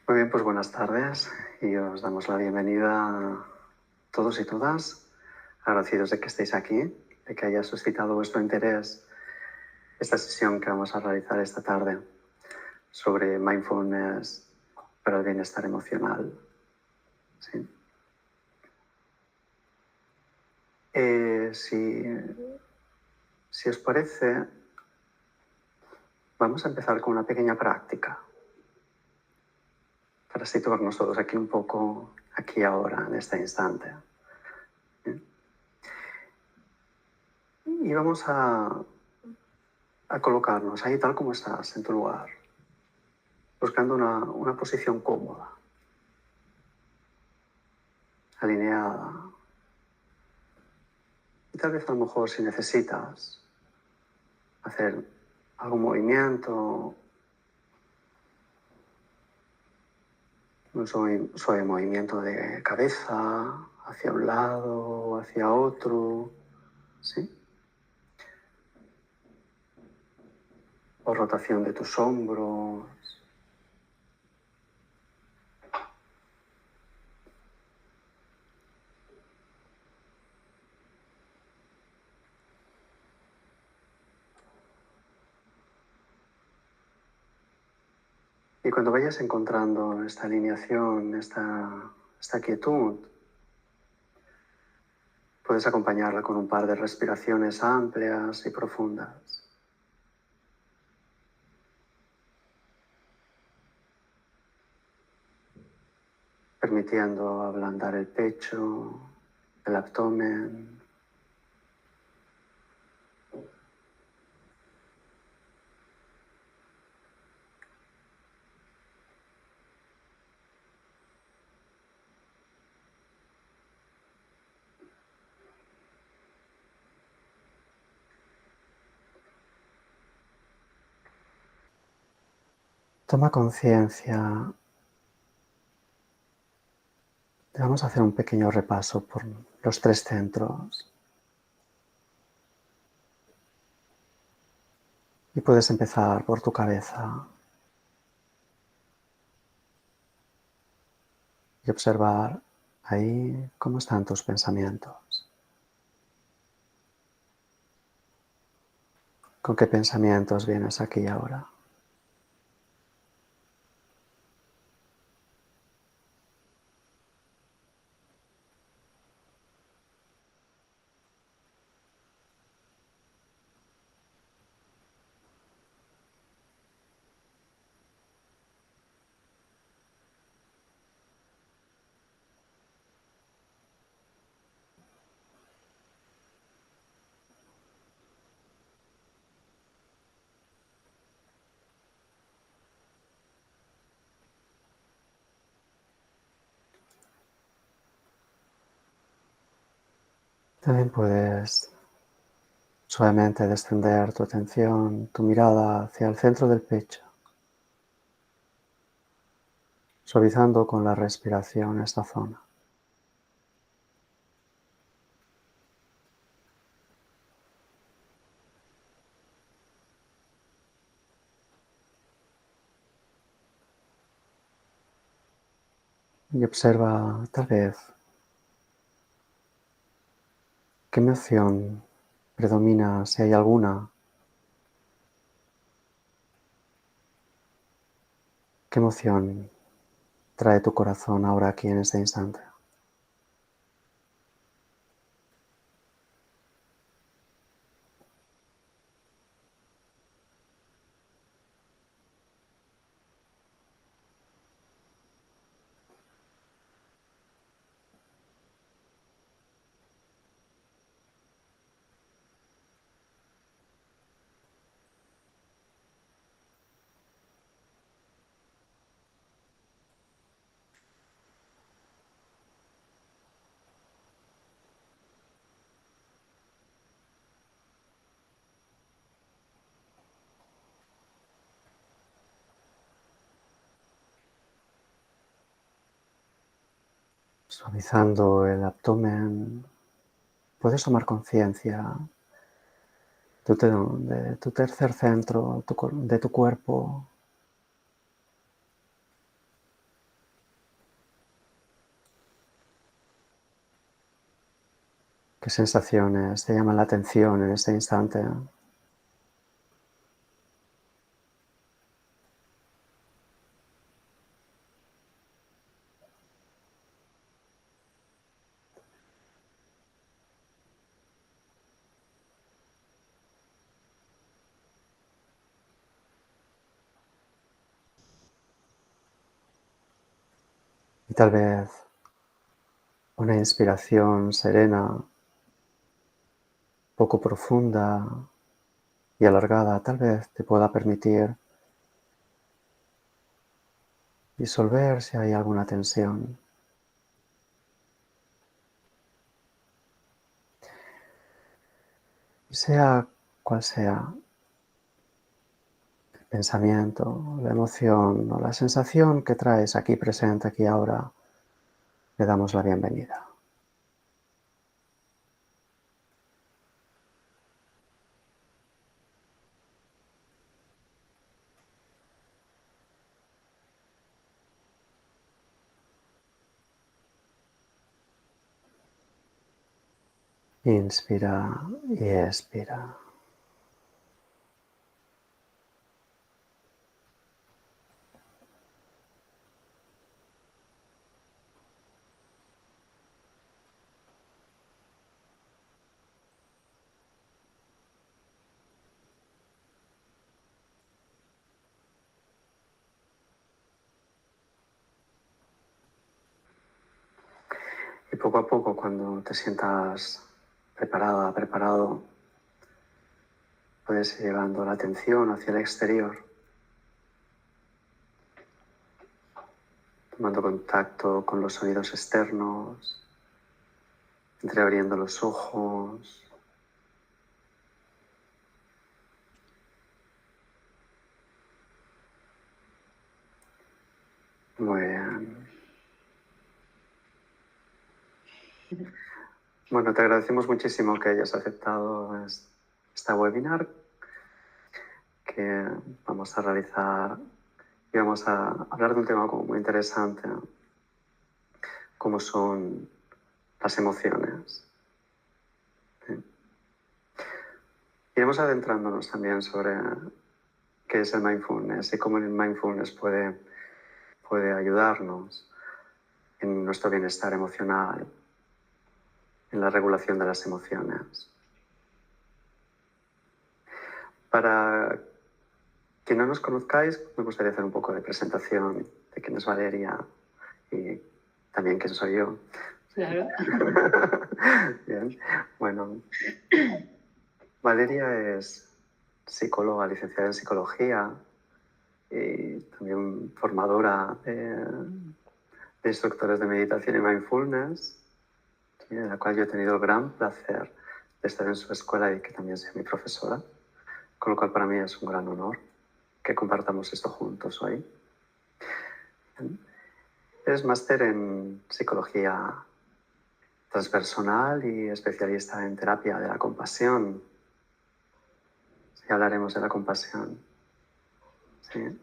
Muy bien, pues buenas tardes y os damos la bienvenida a todos y todas, agradecidos de que estéis aquí, de que haya suscitado vuestro interés esta sesión que vamos a realizar esta tarde sobre mindfulness para el bienestar emocional. ¿Sí? Si os parece, vamos a empezar con una pequeña práctica para situarnos todos aquí un poco, aquí ahora, en este instante. ¿Sí? Y vamos a colocarnos ahí tal como estás, en tu lugar, buscando una posición cómoda, alineada. Y tal vez a lo mejor si necesitas hacer algún movimiento, un suave movimiento de cabeza hacia un lado o hacia otro, ¿sí? O rotación de tus hombros. Y cuando vayas encontrando esta alineación, esta quietud, puedes acompañarla con un par de respiraciones amplias y profundas. Permitiendo ablandar el pecho, el abdomen. Toma conciencia. Vamos a hacer un pequeño repaso por los tres centros. Y puedes empezar por tu cabeza y observar ahí cómo están tus pensamientos. ¿Con qué pensamientos vienes aquí ahora? También puedes suavemente descender tu atención, tu mirada hacia el centro del pecho, suavizando con la respiración esta zona. Y observa tal vez qué emoción predomina, si hay alguna. ¿Qué emoción trae tu corazón ahora aquí en este instante? Suavizando el abdomen, puedes tomar conciencia de tu tercer centro, de tu cuerpo, ¿Qué sensaciones te llaman la atención en este instante? Y tal vez una inspiración serena, poco profunda y alargada, tal vez te pueda permitir disolver si hay alguna tensión. Y sea cual sea el pensamiento, la emoción o la sensación que traes aquí presente, aquí ahora, le damos la bienvenida. Inspira y expira. Y poco a poco, cuando te sientas preparada, preparado, puedes ir llevando la atención hacia el exterior, tomando contacto con los sonidos externos, entreabriendo los ojos. Muy bien. Bueno, te agradecemos muchísimo que hayas aceptado esta webinar que vamos a realizar y vamos a hablar de un tema como muy interesante, ¿no? Como son las emociones. ¿Sí? Iremos adentrándonos también sobre qué es el mindfulness y cómo el mindfulness puede ayudarnos en nuestro bienestar emocional, en la regulación de las emociones. Para que no nos conozcáis, me gustaría hacer un poco de presentación de quién es Valeria y también quién soy yo. Claro. Bien, bueno, Valeria es psicóloga, licenciada en psicología y también formadora de instructores de meditación y mindfulness, ¿sí? En la cual yo he tenido el gran placer de estar en su escuela y que también sea mi profesora, con lo cual para mí es un gran honor que compartamos esto juntos hoy. Es máster en psicología transpersonal y especialista en terapia de la compasión. Sí, hablaremos de la compasión. Sí.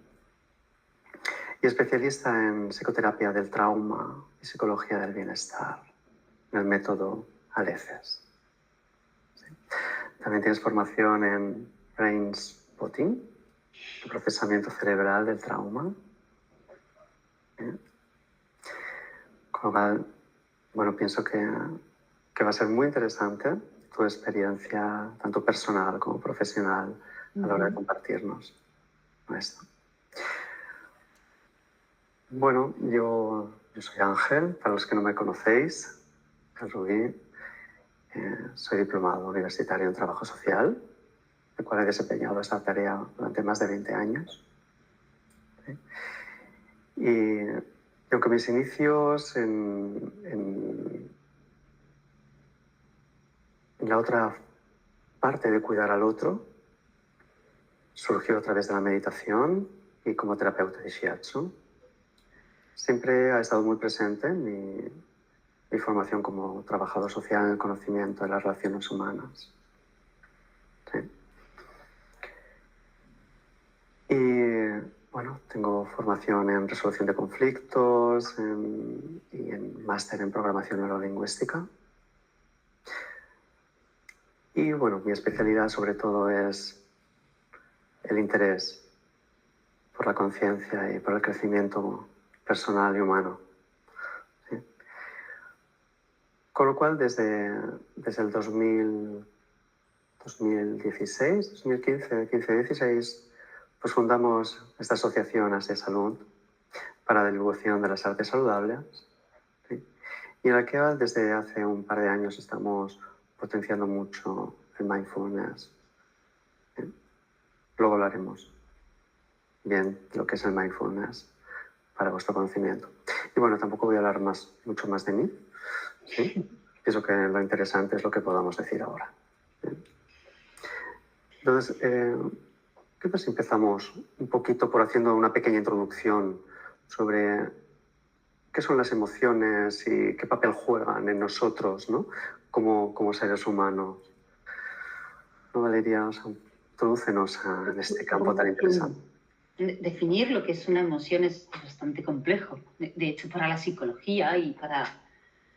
Y especialista en psicoterapia del trauma y psicología del bienestar, en el método ALECES. Sí. También tienes formación en Brain Spotting, el procesamiento cerebral del trauma. ¿Sí? Con lo cual, bueno, pienso que va a ser muy interesante tu experiencia, tanto personal como profesional, a la hora de compartirnos esto. Bueno, yo soy Ángel, para los que no me conocéis, Ángel Rubí, soy diplomado universitario en trabajo social, el cual he desempeñado esta tarea durante más de 20 años. ¿Sí? Y aunque mis inicios en la otra parte de cuidar al otro surgió a través de la meditación y como terapeuta de Shiatsu, siempre ha estado muy presente en mi formación como trabajador social en el conocimiento de las relaciones humanas. ¿Sí? Y bueno, tengo formación en resolución de conflictos y en máster en programación neurolingüística. Y bueno, mi especialidad sobre todo es el interés por la conciencia y por el crecimiento personal y humano. ¿Sí? Con lo cual, desde el 2016, 2015, 15-16, pues fundamos esta asociación Asia Salud para la divulgación de las artes saludables, ¿sí? Y en la que desde hace un par de años estamos potenciando mucho el mindfulness. ¿Sí? Luego lo haremos bien lo que es el mindfulness para vuestro conocimiento. Y bueno, tampoco voy a hablar mucho más de mí, ¿sí? Pienso que lo interesante es lo que podamos decir ahora. ¿Sí? Entonces, ¿qué tal si empezamos un poquito por haciendo una pequeña introducción sobre qué son las emociones y qué papel juegan en nosotros, ¿no? Como seres humanos? ¿No, Valeria? O sea, introdúcenos en este campo tan interesante. Definir lo que es una emoción es bastante complejo. De hecho, para la psicología y para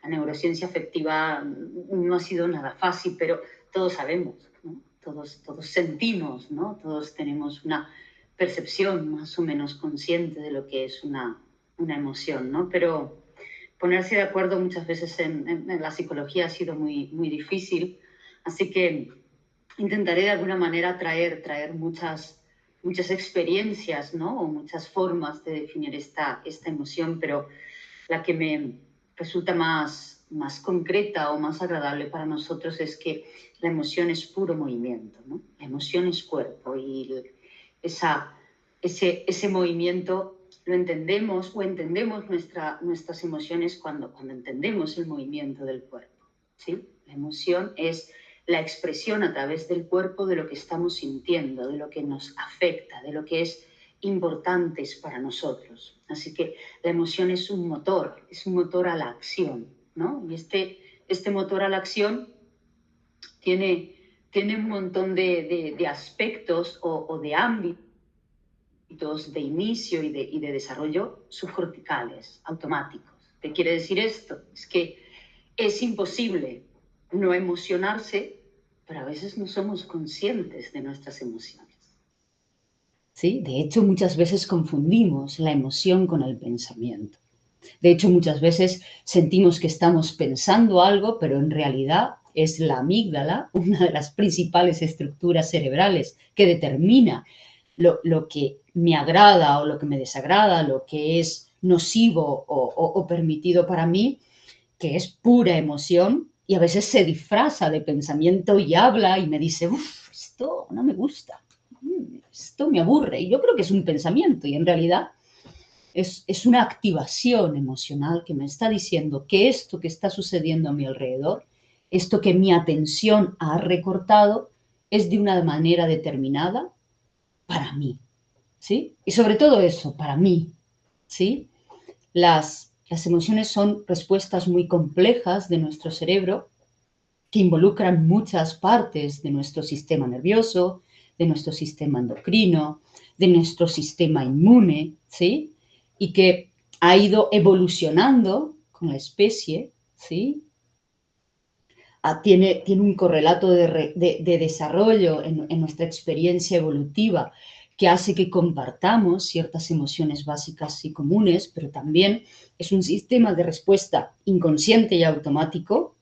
la neurociencia afectiva no ha sido nada fácil, pero todos sabemos, ¿no? Todos sentimos, ¿no? Todos tenemos una percepción más o menos consciente de lo que es una emoción, ¿no? Pero ponerse de acuerdo muchas veces en la psicología ha sido muy, muy difícil, así que intentaré de alguna manera traer muchas experiencias, ¿no? O muchas formas de definir esta emoción, pero la que me resulta más concreta o más agradable para nosotros es que la emoción es puro movimiento, ¿no? La emoción es cuerpo y ese movimiento lo entendemos o entendemos nuestras emociones cuando entendemos el movimiento del cuerpo, ¿sí? La emoción es la expresión a través del cuerpo de lo que estamos sintiendo, de lo que nos afecta, de lo que es importante para nosotros. Así que la emoción es un motor a la acción, ¿no? Y este motor a la acción tiene un montón de aspectos o de ámbitos de inicio y de desarrollo subcorticales, automáticos. ¿Qué quiere decir esto? Es que es imposible no emocionarse, pero a veces no somos conscientes de nuestras emociones. ¿Sí? De hecho, muchas veces confundimos la emoción con el pensamiento. De hecho, muchas veces sentimos que estamos pensando algo, pero en realidad es la amígdala, una de las principales estructuras cerebrales que determina lo que me agrada o lo que me desagrada, lo que es nocivo o permitido para mí, que es pura emoción y a veces se disfraza de pensamiento y habla y me dice, uff, esto no me gusta, esto me aburre. Y yo creo que es un pensamiento y en realidad es una activación emocional que me está diciendo que esto que está sucediendo a mi alrededor, esto que mi atención ha recortado, es de una manera determinada para mí, ¿sí? Y sobre todo eso, para mí, ¿sí? Las emociones son respuestas muy complejas de nuestro cerebro que involucran muchas partes de nuestro sistema nervioso, de nuestro sistema endocrino, de nuestro sistema inmune, ¿sí? Y que ha ido evolucionando con la especie, ¿sí? Tiene un correlato de desarrollo en nuestra experiencia evolutiva que hace que compartamos ciertas emociones básicas y comunes, pero también es un sistema de respuesta inconsciente y automático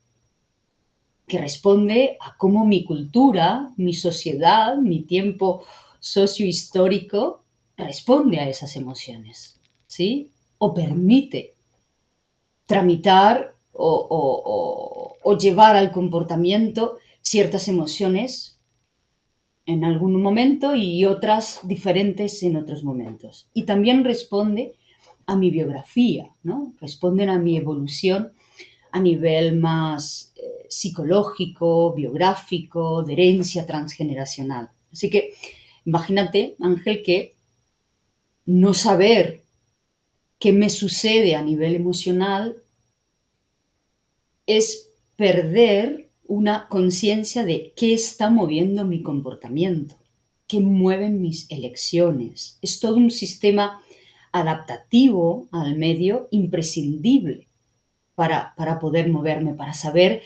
que responde a cómo mi cultura, mi sociedad, mi tiempo sociohistórico responde a esas emociones, ¿sí? O permite tramitar o llevar al comportamiento ciertas emociones en algún momento y otras diferentes en otros momentos. Y también responde a mi biografía, ¿no? Responden a mi evolución a nivel más psicológico, biográfico, de herencia transgeneracional. Así que imagínate, Ángel, que no saber qué me sucede a nivel emocional es perder una conciencia de qué está moviendo mi comportamiento, qué mueven mis elecciones. Es todo un sistema adaptativo al medio imprescindible para poder moverme, para saber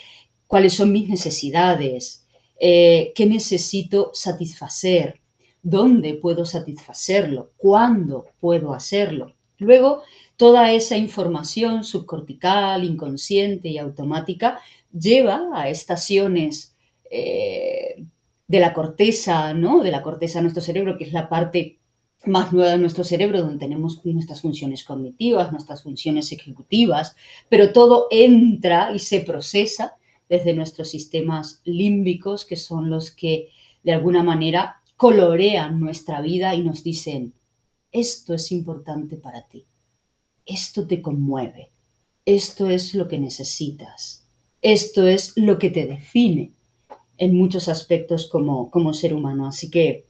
cuáles son mis necesidades, qué necesito satisfacer, dónde puedo satisfacerlo, cuándo puedo hacerlo. Luego, toda esa información subcortical, inconsciente y automática lleva a estaciones de la corteza, ¿no? De la corteza de nuestro cerebro, que es la parte más nueva de nuestro cerebro, donde tenemos nuestras funciones cognitivas, nuestras funciones ejecutivas, pero todo entra y se procesa desde nuestros sistemas límbicos, que son los que de alguna manera colorean nuestra vida y nos dicen, esto es importante para ti, esto te conmueve, esto es lo que necesitas, esto es lo que te define en muchos aspectos como ser humano. Así que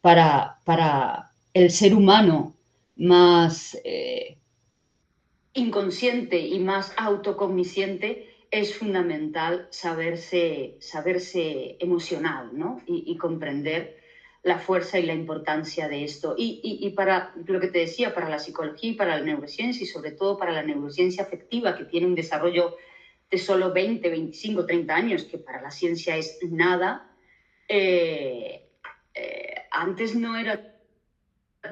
para el ser humano más inconsciente y más autocognisciente, es fundamental saberse emocional, ¿no? Y comprender la fuerza y la importancia de esto. Y para lo que te decía, para la psicología y para la neurociencia, y sobre todo para la neurociencia afectiva, que tiene un desarrollo de solo 20, 25, 30 años, que para la ciencia es nada, antes no era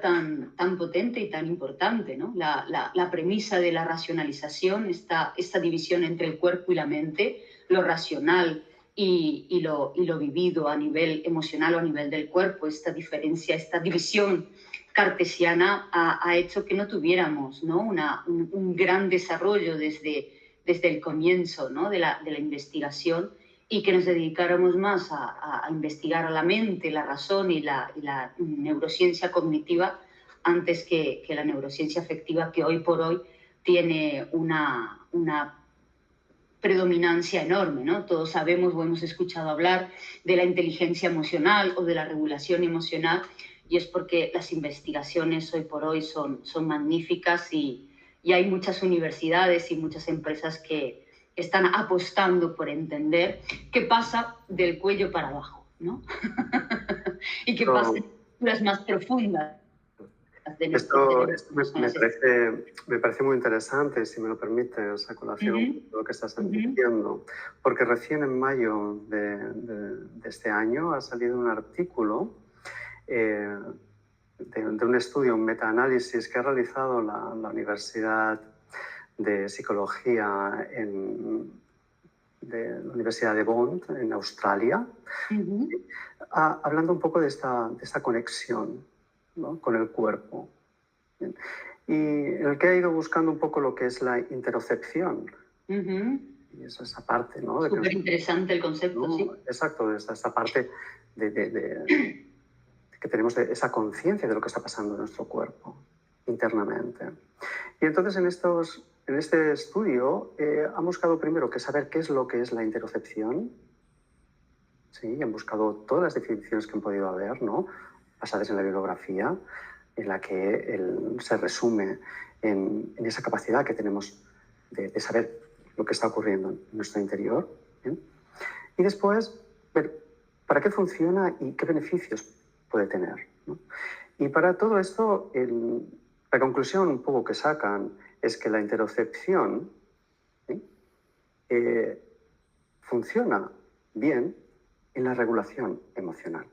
tan potente y tan importante, ¿no? La premisa de la racionalización, esta división entre el cuerpo y la mente, lo racional y lo vivido a nivel emocional o a nivel del cuerpo, esta diferencia, esta división cartesiana ha hecho que no tuviéramos, ¿no? Un gran desarrollo desde el comienzo, ¿no? de la investigación, y que nos dedicáramos más a investigar a la mente, la razón y la neurociencia cognitiva antes que la neurociencia afectiva, que hoy por hoy tiene una predominancia enorme, ¿no? Todos sabemos o hemos escuchado hablar de la inteligencia emocional o de la regulación emocional, y es porque las investigaciones hoy por hoy son magníficas y hay muchas universidades y muchas empresas que están apostando por entender qué pasa del cuello para abajo, ¿no? Y qué pasa en las más profundas de nuestro cerebro. Me parece muy interesante, si me lo permites, a colación de lo que estás diciendo, porque recién en mayo de este año ha salido un artículo de un estudio, un metaanálisis que ha realizado la Universidad de Psicología de la Universidad de Bond, en Australia, hablando un poco de esta conexión, ¿no? Con el cuerpo. Bien. Y en el que ha ido buscando un poco lo que es la interocepción. Y es esa parte, ¿no? Súper interesante el concepto, ¿no? Sí. Exacto, esta parte que tenemos de esa conciencia de lo que está pasando en nuestro cuerpo internamente. Y entonces en este estudio han buscado primero que saber qué es lo que es la interocepción. Sí, han buscado todas las definiciones que han podido haber, ¿no? Basadas en la bibliografía, en la que se resume en esa capacidad que tenemos de saber lo que está ocurriendo en nuestro interior. ¿Bien? Y después, ver para qué funciona y qué beneficios puede tener, ¿no? Y para todo esto, la conclusión un poco que sacan es que la interocepción, ¿sí? Funciona bien en la regulación emocional.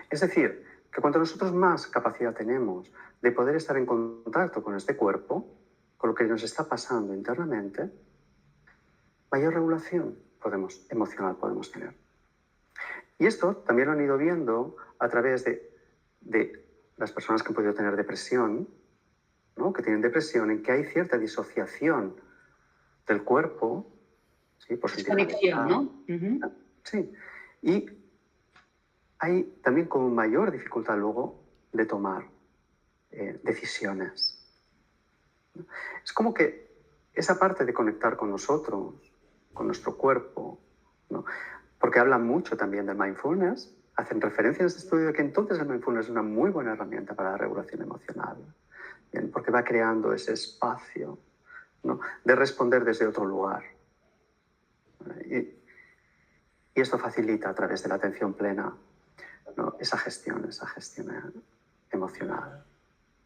Es decir, que cuanto nosotros más capacidad tenemos de poder estar en contacto con este cuerpo, con lo que nos está pasando internamente, mayor regulación emocional podemos tener. Y esto también lo han ido viendo a través de las personas que han podido tener depresión, ¿no? Que tienen depresión, en que hay cierta disociación del cuerpo, ¿sí? Por conexión, ¿no? Sí. Y hay también como mayor dificultad luego de tomar decisiones. Es como que esa parte de conectar con nosotros, con nuestro cuerpo, ¿no? Porque hablan mucho también del mindfulness, hacen referencia en este estudio de que entonces el mindfulness es una muy buena herramienta para la regulación emocional, ¿bien? Porque va creando ese espacio, ¿no? De responder desde otro lugar. Y esto facilita a través de la atención plena, ¿no? esa gestión emocional.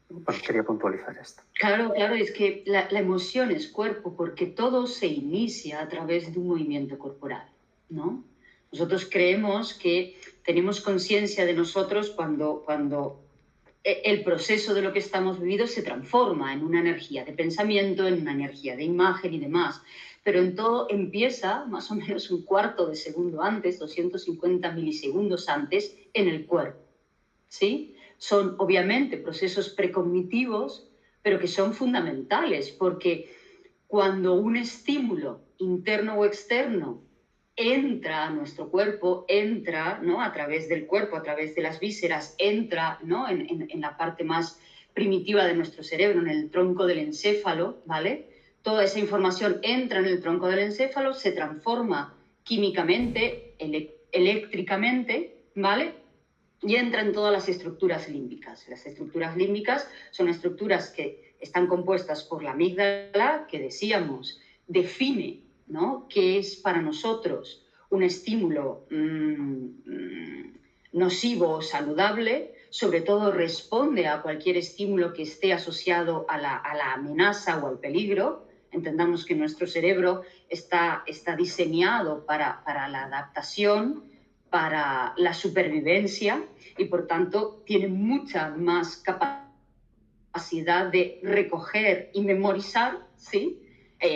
Bueno, quería puntualizar esto. Claro, es que la emoción es cuerpo, porque todo se inicia a través de un movimiento corporal, ¿no? Nosotros creemos que tenemos conciencia de nosotros cuando el proceso de lo que estamos viviendo se transforma en una energía de pensamiento, en una energía de imagen y demás. Pero en todo empieza más o menos un cuarto de segundo antes, 250 milisegundos antes, en el cuerpo, ¿sí? Son obviamente procesos precognitivos, pero que son fundamentales, porque cuando un estímulo interno o externo entra a nuestro cuerpo, entra, ¿no?, a través del cuerpo, a través de las vísceras, entra, ¿no?, en la parte más primitiva de nuestro cerebro, en el tronco del encéfalo, ¿vale? Toda esa información entra en el tronco del encéfalo, se transforma químicamente, eléctricamente, ¿vale? Y entra en todas las estructuras límbicas. Las estructuras límbicas son estructuras que están compuestas por la amígdala, que decíamos, define, ¿no?, qué es para nosotros un estímulo nocivo o saludable, sobre todo responde a cualquier estímulo que esté asociado a la amenaza o al peligro. Entendamos que nuestro cerebro está diseñado para la adaptación, para la supervivencia, y por tanto tiene mucha más capacidad de recoger y memorizar, ¿sí?,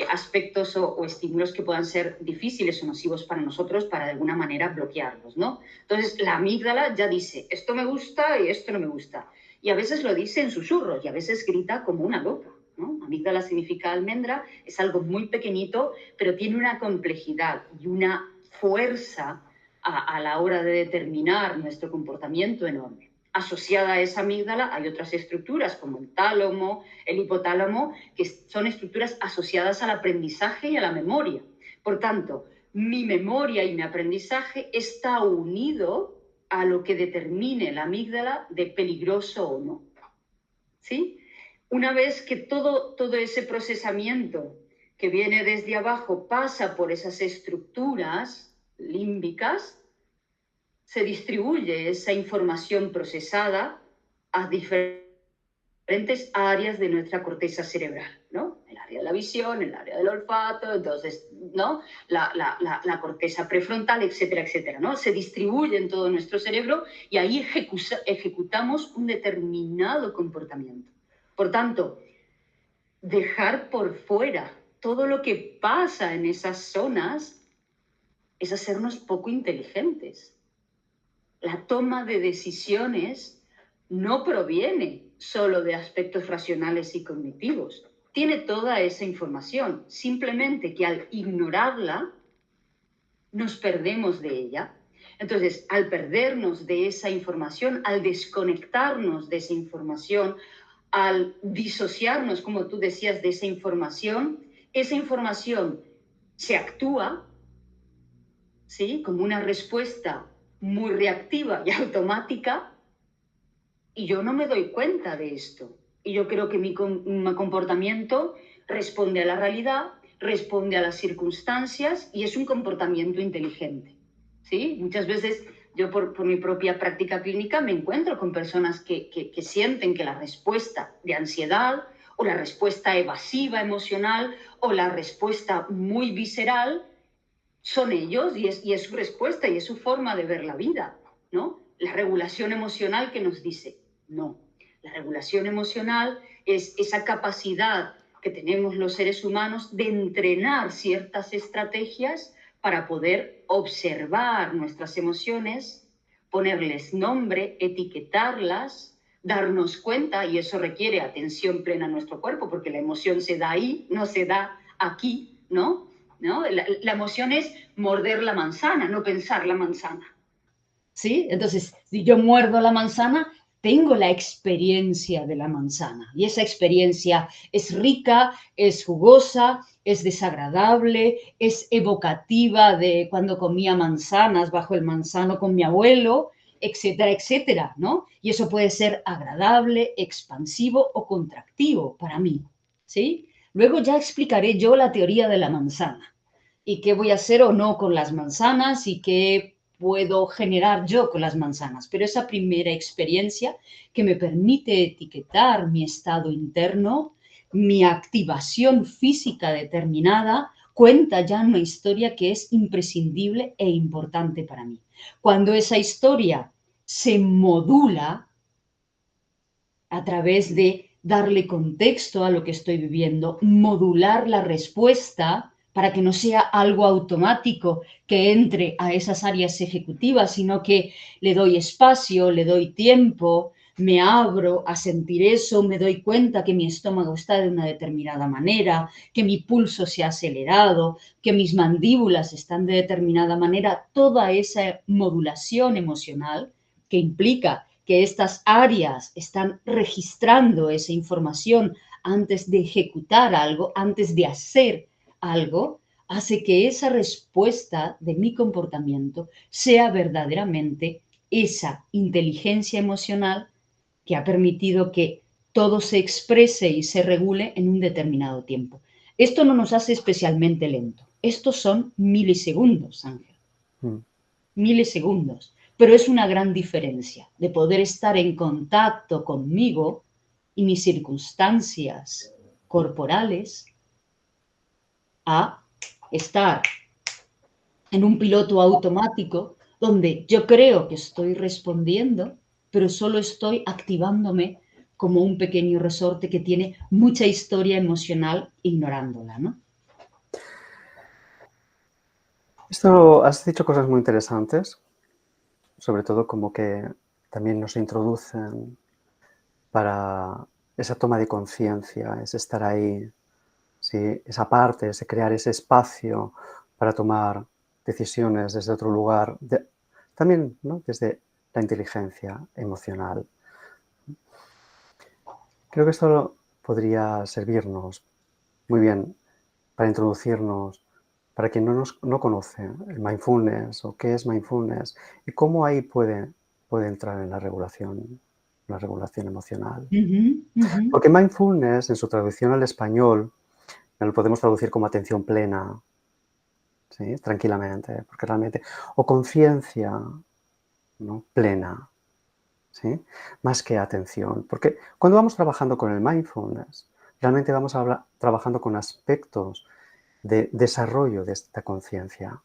aspectos o estímulos que puedan ser difíciles o nocivos para nosotros, para de alguna manera bloquearlos, ¿no? Entonces la amígdala ya dice, esto me gusta y esto no me gusta. Y a veces lo dice en susurros y a veces grita como una loca, ¿no? Amígdala significa almendra, es algo muy pequeñito, pero tiene una complejidad y una fuerza a la hora de determinar nuestro comportamiento enorme. Asociada a esa amígdala hay otras estructuras como el tálamo, el hipotálamo, que son estructuras asociadas al aprendizaje y a la memoria. Por tanto, mi memoria y mi aprendizaje está unido a lo que determine la amígdala de peligroso o no, ¿sí? Una vez que todo ese procesamiento que viene desde abajo pasa por esas estructuras límbicas, se distribuye esa información procesada a diferentes áreas de nuestra corteza cerebral, ¿no? El área de la visión, el área del olfato, entonces, ¿no?, la corteza prefrontal, etcétera, etcétera, ¿no? Se distribuye en todo nuestro cerebro y ahí ejecutamos un determinado comportamiento. Por tanto, dejar por fuera todo lo que pasa en esas zonas es hacernos poco inteligentes. La toma de decisiones no proviene solo de aspectos racionales y cognitivos. Tiene toda esa información, simplemente que al ignorarla nos perdemos de ella. Entonces, al perdernos de esa información, al desconectarnos de esa información, al disociarnos, como tú decías, de esa información se actúa, ¿sí?, como una respuesta muy reactiva y automática, y yo no me doy cuenta de esto. Y yo creo que mi comportamiento responde a la realidad, responde a las circunstancias y es un comportamiento inteligente, ¿sí? Muchas veces yo por mi propia práctica clínica me encuentro con personas que sienten que la respuesta de ansiedad o la respuesta evasiva emocional o la respuesta muy visceral son ellos y es su respuesta y es su forma de ver la vida, ¿no? La regulación emocional que nos dice, no. La regulación emocional es esa capacidad que tenemos los seres humanos de entrenar ciertas estrategias para poder observar nuestras emociones, ponerles nombre, etiquetarlas, darnos cuenta, y eso requiere atención plena a nuestro cuerpo, porque la emoción se da ahí, no se da aquí, ¿no? ¿No? La emoción es morder la manzana, no pensar la manzana. ¿Sí? Entonces, si yo muerdo la manzana, tengo la experiencia de la manzana. Y esa experiencia es rica, es jugosa, es desagradable, es evocativa de cuando comía manzanas bajo el manzano con mi abuelo, etcétera, etcétera, ¿no? Y eso puede ser agradable, expansivo o contractivo para mí, ¿sí? Luego ya explicaré yo la teoría de la manzana y qué voy a hacer o no con las manzanas y qué puedo generar yo con las manzanas. Pero esa primera experiencia que me permite etiquetar mi estado interno, mi activación física determinada, cuenta ya una historia que es imprescindible e importante para mí. Cuando esa historia se modula a través de darle contexto a lo que estoy viviendo, modular la respuesta para que no sea algo automático que entre a esas áreas ejecutivas, sino que le doy espacio, le doy tiempo, me abro a sentir eso, me doy cuenta que mi estómago está de una determinada manera, que mi pulso se ha acelerado, que mis mandíbulas están de determinada manera, toda esa modulación emocional que implica que estas áreas están registrando esa información antes de ejecutar algo, antes de hacer algo, hace que esa respuesta de mi comportamiento sea verdaderamente esa inteligencia emocional que ha permitido que todo se exprese y se regule en un determinado tiempo. Esto no nos hace especialmente lento. Estos son milisegundos, Ángel. Mm. Milisegundos. Pero es una gran diferencia de poder estar en contacto conmigo y mis circunstancias corporales a estar en un piloto automático donde yo creo que estoy respondiendo, pero solo estoy activándome como un pequeño resorte que tiene mucha historia emocional ignorándola, ¿no? Esto, has dicho cosas muy interesantes, sobre todo como que también nos introducen para esa toma de conciencia, ese estar ahí, ¿sí? Esa parte, ese crear ese espacio para tomar decisiones desde otro lugar, también, ¿no?, desde la inteligencia emocional. Creo que esto podría servirnos muy bien para introducirnos, para quien no conoce el mindfulness o qué es mindfulness y cómo ahí puede entrar en la regulación emocional. Ujú, ujú. Porque mindfulness, en su traducción al español, lo podemos traducir como atención plena, ¿sí?, tranquilamente, porque realmente, o conciencia, ¿no?, plena, ¿sí?, más que atención. Porque cuando vamos trabajando con el mindfulness, realmente vamos trabajando con aspectos de desarrollo de esta conciencia.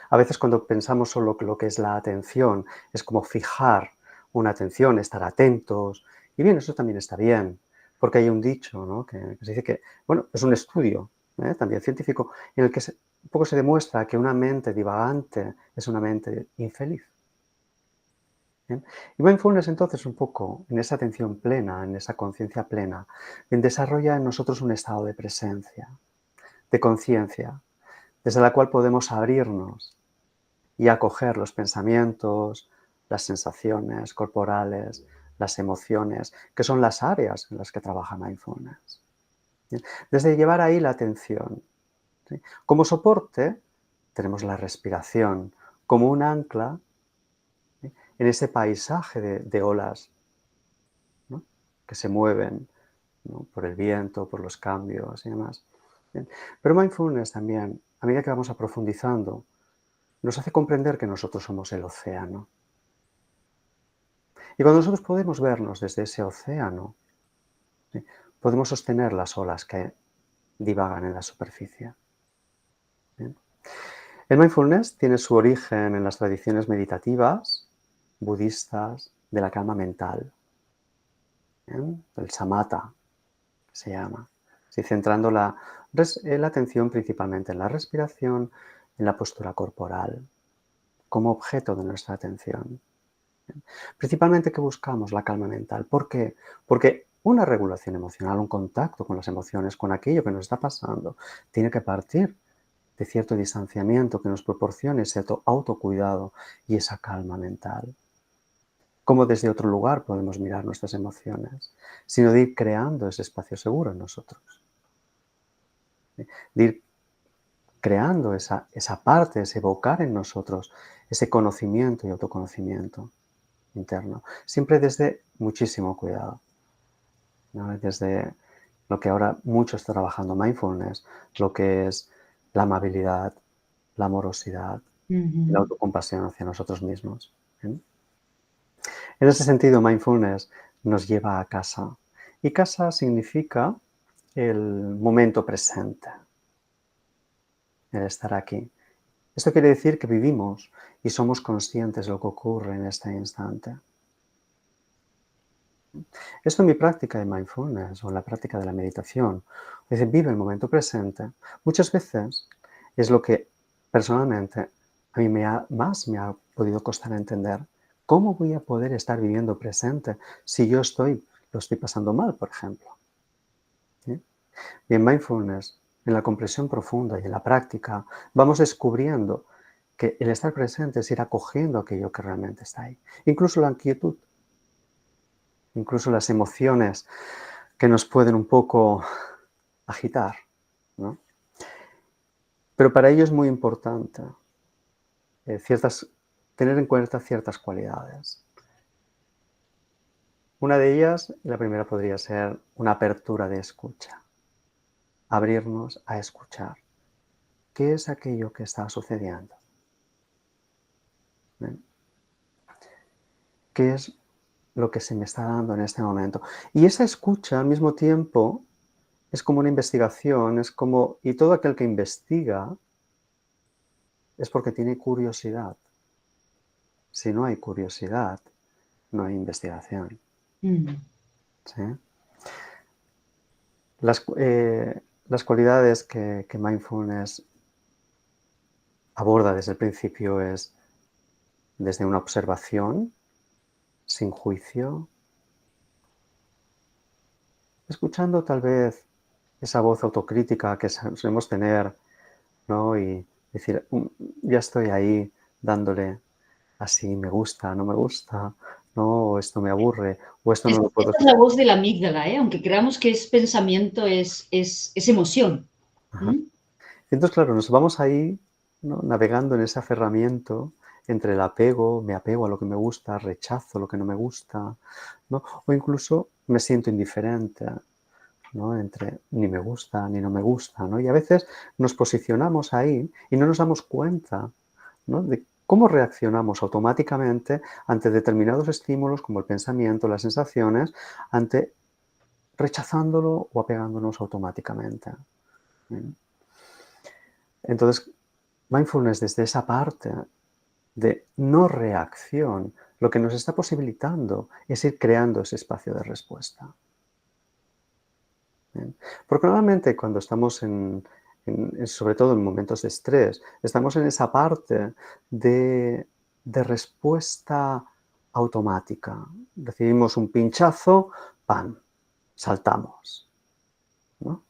A veces cuando pensamos solo lo que es la atención, es como fijar una atención, estar atentos, y bien, eso también está bien, porque hay un dicho, ¿no?, que se dice que, bueno, es un estudio, también científico, en el que un poco se demuestra que una mente divagante es una mente infeliz. ¿Bien? Y mindfulness entonces un poco en esa atención plena, en esa conciencia plena, desarrolla en nosotros un estado de presencia, de conciencia, desde la cual podemos abrirnos y acoger los pensamientos, las sensaciones corporales, las emociones, que son las áreas en las que trabaja mindfulness. Bien, desde llevar ahí la atención, ¿sí? Como soporte tenemos la respiración, como un ancla, ¿sí?, en ese paisaje de olas, ¿no?, que se mueven, ¿no?, por el viento, por los cambios y demás. Bien. Pero mindfulness también, a medida que vamos profundizando, nos hace comprender que nosotros somos el océano. Y cuando nosotros podemos vernos desde ese océano, ¿sí?, podemos sostener las olas que divagan en la superficie. ¿Bien? El mindfulness tiene su origen en las tradiciones meditativas budistas de la calma mental, ¿bien?, el samatha se llama, ¿sí?, centrando la atención principalmente en la respiración, en la postura corporal, como objeto de nuestra atención. Principalmente que buscamos la calma mental. ¿Por qué? Porque una regulación emocional, un contacto con las emociones, con aquello que nos está pasando, tiene que partir de cierto distanciamiento que nos proporcione ese autocuidado y esa calma mental. ¿Cómo desde otro lugar podemos mirar nuestras emociones? Sino de ir creando ese espacio seguro en nosotros. De ir creando esa parte, ese evocar en nosotros ese conocimiento y autoconocimiento interno, siempre desde muchísimo cuidado, ¿no?, desde lo que ahora mucho está trabajando mindfulness, lo que es la amabilidad, la amorosidad, la Ujú. autocompasión hacia nosotros mismos. ¿Bien? En ese sentido, mindfulness nos lleva a casa. Y casa significa el momento presente. el estar aquí. Esto quiere decir que vivimos y somos conscientes de lo que ocurre en este instante. Esto en mi práctica de mindfulness o en la práctica de la meditación, es decir, vive el momento presente, muchas veces es lo que personalmente a mí más me ha podido costar entender. ¿Cómo voy a poder estar viviendo presente si yo lo estoy pasando mal, por ejemplo? ¿Sí? Y en mindfulness, en la comprensión profunda y en la práctica, vamos descubriendo que el estar presente es ir acogiendo aquello que realmente está ahí. Incluso la inquietud, incluso las emociones que nos pueden un poco agitar, ¿no? Pero para ello es muy importante tener en cuenta ciertas cualidades. Una de ellas, la primera podría ser una apertura de escucha. Abrirnos a escuchar. ¿Qué es aquello que está sucediendo? ¿Ven? ¿Qué es lo que se me está dando en este momento? Y esa escucha al mismo tiempo es como una investigación, y todo aquel que investiga es porque tiene curiosidad. Si no hay curiosidad, no hay investigación. ¿Sí? Las cualidades que mindfulness aborda desde el principio es desde una observación, sin juicio, escuchando tal vez esa voz autocrítica que solemos tener, ¿no? Y decir, ya estoy ahí dándole así, me gusta, no me gusta, no, o esto me aburre, o esto no lo puedo... Esta es la voz de la amígdala, ¿eh? Aunque creamos que es pensamiento, es emoción. Ajá. ¿Mm? Entonces, claro, nos vamos ahí, ¿no? Navegando en ese aferramiento entre el apego, me apego a lo que me gusta, rechazo lo que no me gusta, ¿no? O incluso me siento indiferente, ¿no? Entre ni me gusta ni no me gusta, ¿no? Y a veces nos posicionamos ahí y no nos damos cuenta, ¿no? De cómo reaccionamos automáticamente ante determinados estímulos como el pensamiento, las sensaciones, rechazándolo o apegándonos automáticamente. ¿Sí? Entonces, mindfulness desde esa parte de no reacción, lo que nos está posibilitando es ir creando ese espacio de respuesta. ¿Bien? Porque normalmente cuando estamos sobre todo en momentos de estrés, estamos en esa parte de respuesta automática. Recibimos un pinchazo, ¡pam!, saltamos, ¿no?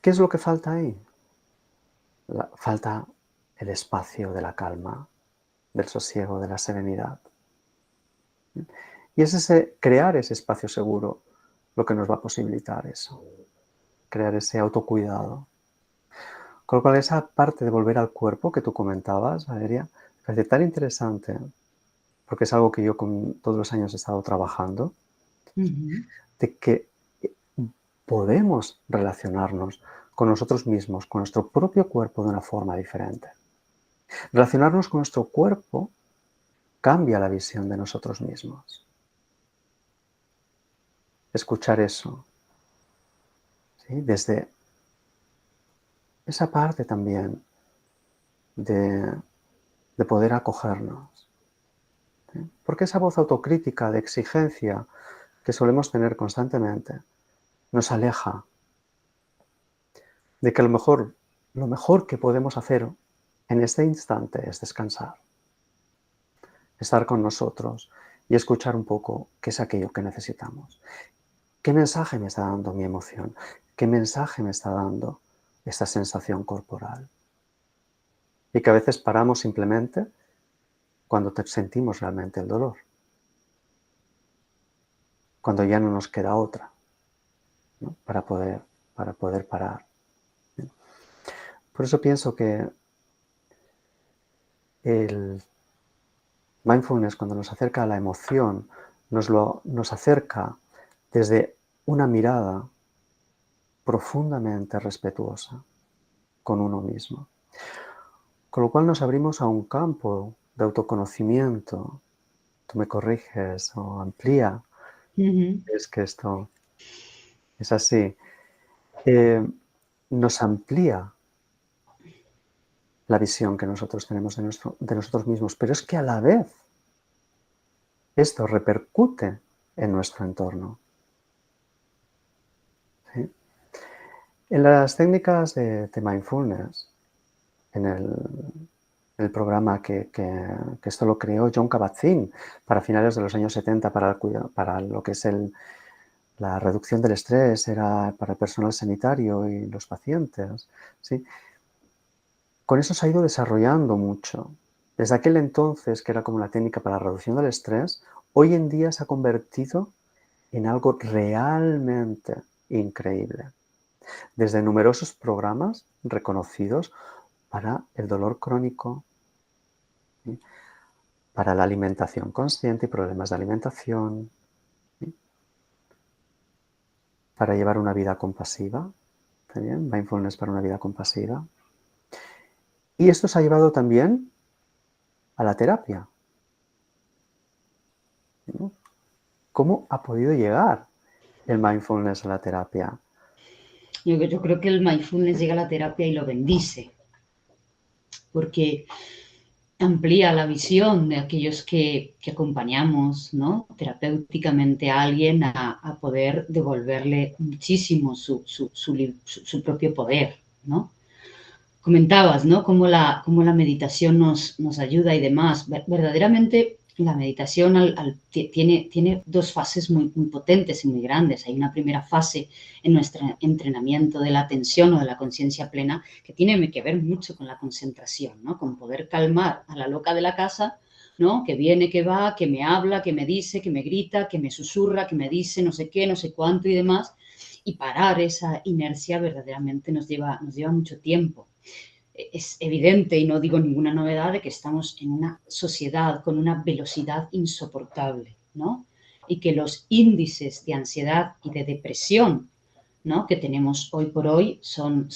¿Qué es lo que falta ahí? Falta el espacio de la calma, del sosiego, de la serenidad. Y es crear ese espacio seguro lo que nos va a posibilitar eso, crear ese autocuidado. Con lo cual, esa parte de volver al cuerpo que tú comentabas, Valeria, me parece tan interesante, porque es algo que yo con todos los años he estado trabajando, de que podemos relacionarnos con nosotros mismos, con nuestro propio cuerpo de una forma diferente. Relacionarnos con nuestro cuerpo cambia la visión de nosotros mismos. Escuchar eso, ¿sí? Desde esa parte también de poder acogernos. ¿Sí? Porque esa voz autocrítica de exigencia que solemos tener constantemente nos aleja de que lo mejor que podemos hacer en este instante es descansar, estar con nosotros y escuchar un poco qué es aquello que necesitamos. ¿Qué mensaje me está dando mi emoción? ¿Qué mensaje me está dando esta sensación corporal? Y que a veces paramos simplemente cuando sentimos realmente el dolor, cuando ya no nos queda otra, ¿no? para poder parar. Por eso pienso que el mindfulness, cuando nos acerca a la emoción, nos acerca desde una mirada profundamente respetuosa con uno mismo. Con lo cual nos abrimos a un campo de autoconocimiento. Tú me corriges o amplía. Es que esto es así. nos amplía la visión que nosotros tenemos de nosotros mismos, pero es que a la vez esto repercute en nuestro entorno. ¿Sí? En las técnicas de mindfulness, en el programa que esto lo creó Jon Kabat-Zinn para finales de los años 70 para lo que es la reducción del estrés, era para el personal sanitario y los pacientes, ¿sí? Con eso se ha ido desarrollando mucho. Desde aquel entonces, que era como la técnica para la reducción del estrés, hoy en día se ha convertido en algo realmente increíble. Desde numerosos programas reconocidos para el dolor crónico, ¿sí? Para la alimentación consciente y problemas de alimentación, ¿sí? Para llevar una vida compasiva, ¿también? Mindfulness para una vida compasiva. Y esto se ha llevado también a la terapia. ¿Sí? ¿Cómo ha podido llegar el mindfulness a la terapia? Yo creo que el mindfulness llega a la terapia y lo bendice, porque amplía la visión de aquellos que acompañamos, ¿no? Terapéuticamente a alguien a poder devolverle muchísimo su propio poder, ¿no? Comentabas, ¿no? Cómo la meditación nos ayuda y demás. Verdaderamente la meditación tiene dos fases muy potentes y muy grandes. Hay una primera fase en nuestro entrenamiento de la atención o de la conciencia plena que tiene que ver mucho con la concentración, ¿no? Con poder calmar a la loca de la casa, ¿no? Que viene, que va, que me habla, que me dice, que me grita, que me susurra, que me dice no sé qué, no sé cuánto y demás. Y parar esa inercia verdaderamente nos lleva mucho tiempo. Es evidente, y no digo ninguna novedad, de que estamos en una sociedad con una velocidad insoportable, ¿no? Y que los índices de ansiedad y de depresión, ¿no? Que tenemos hoy por hoy son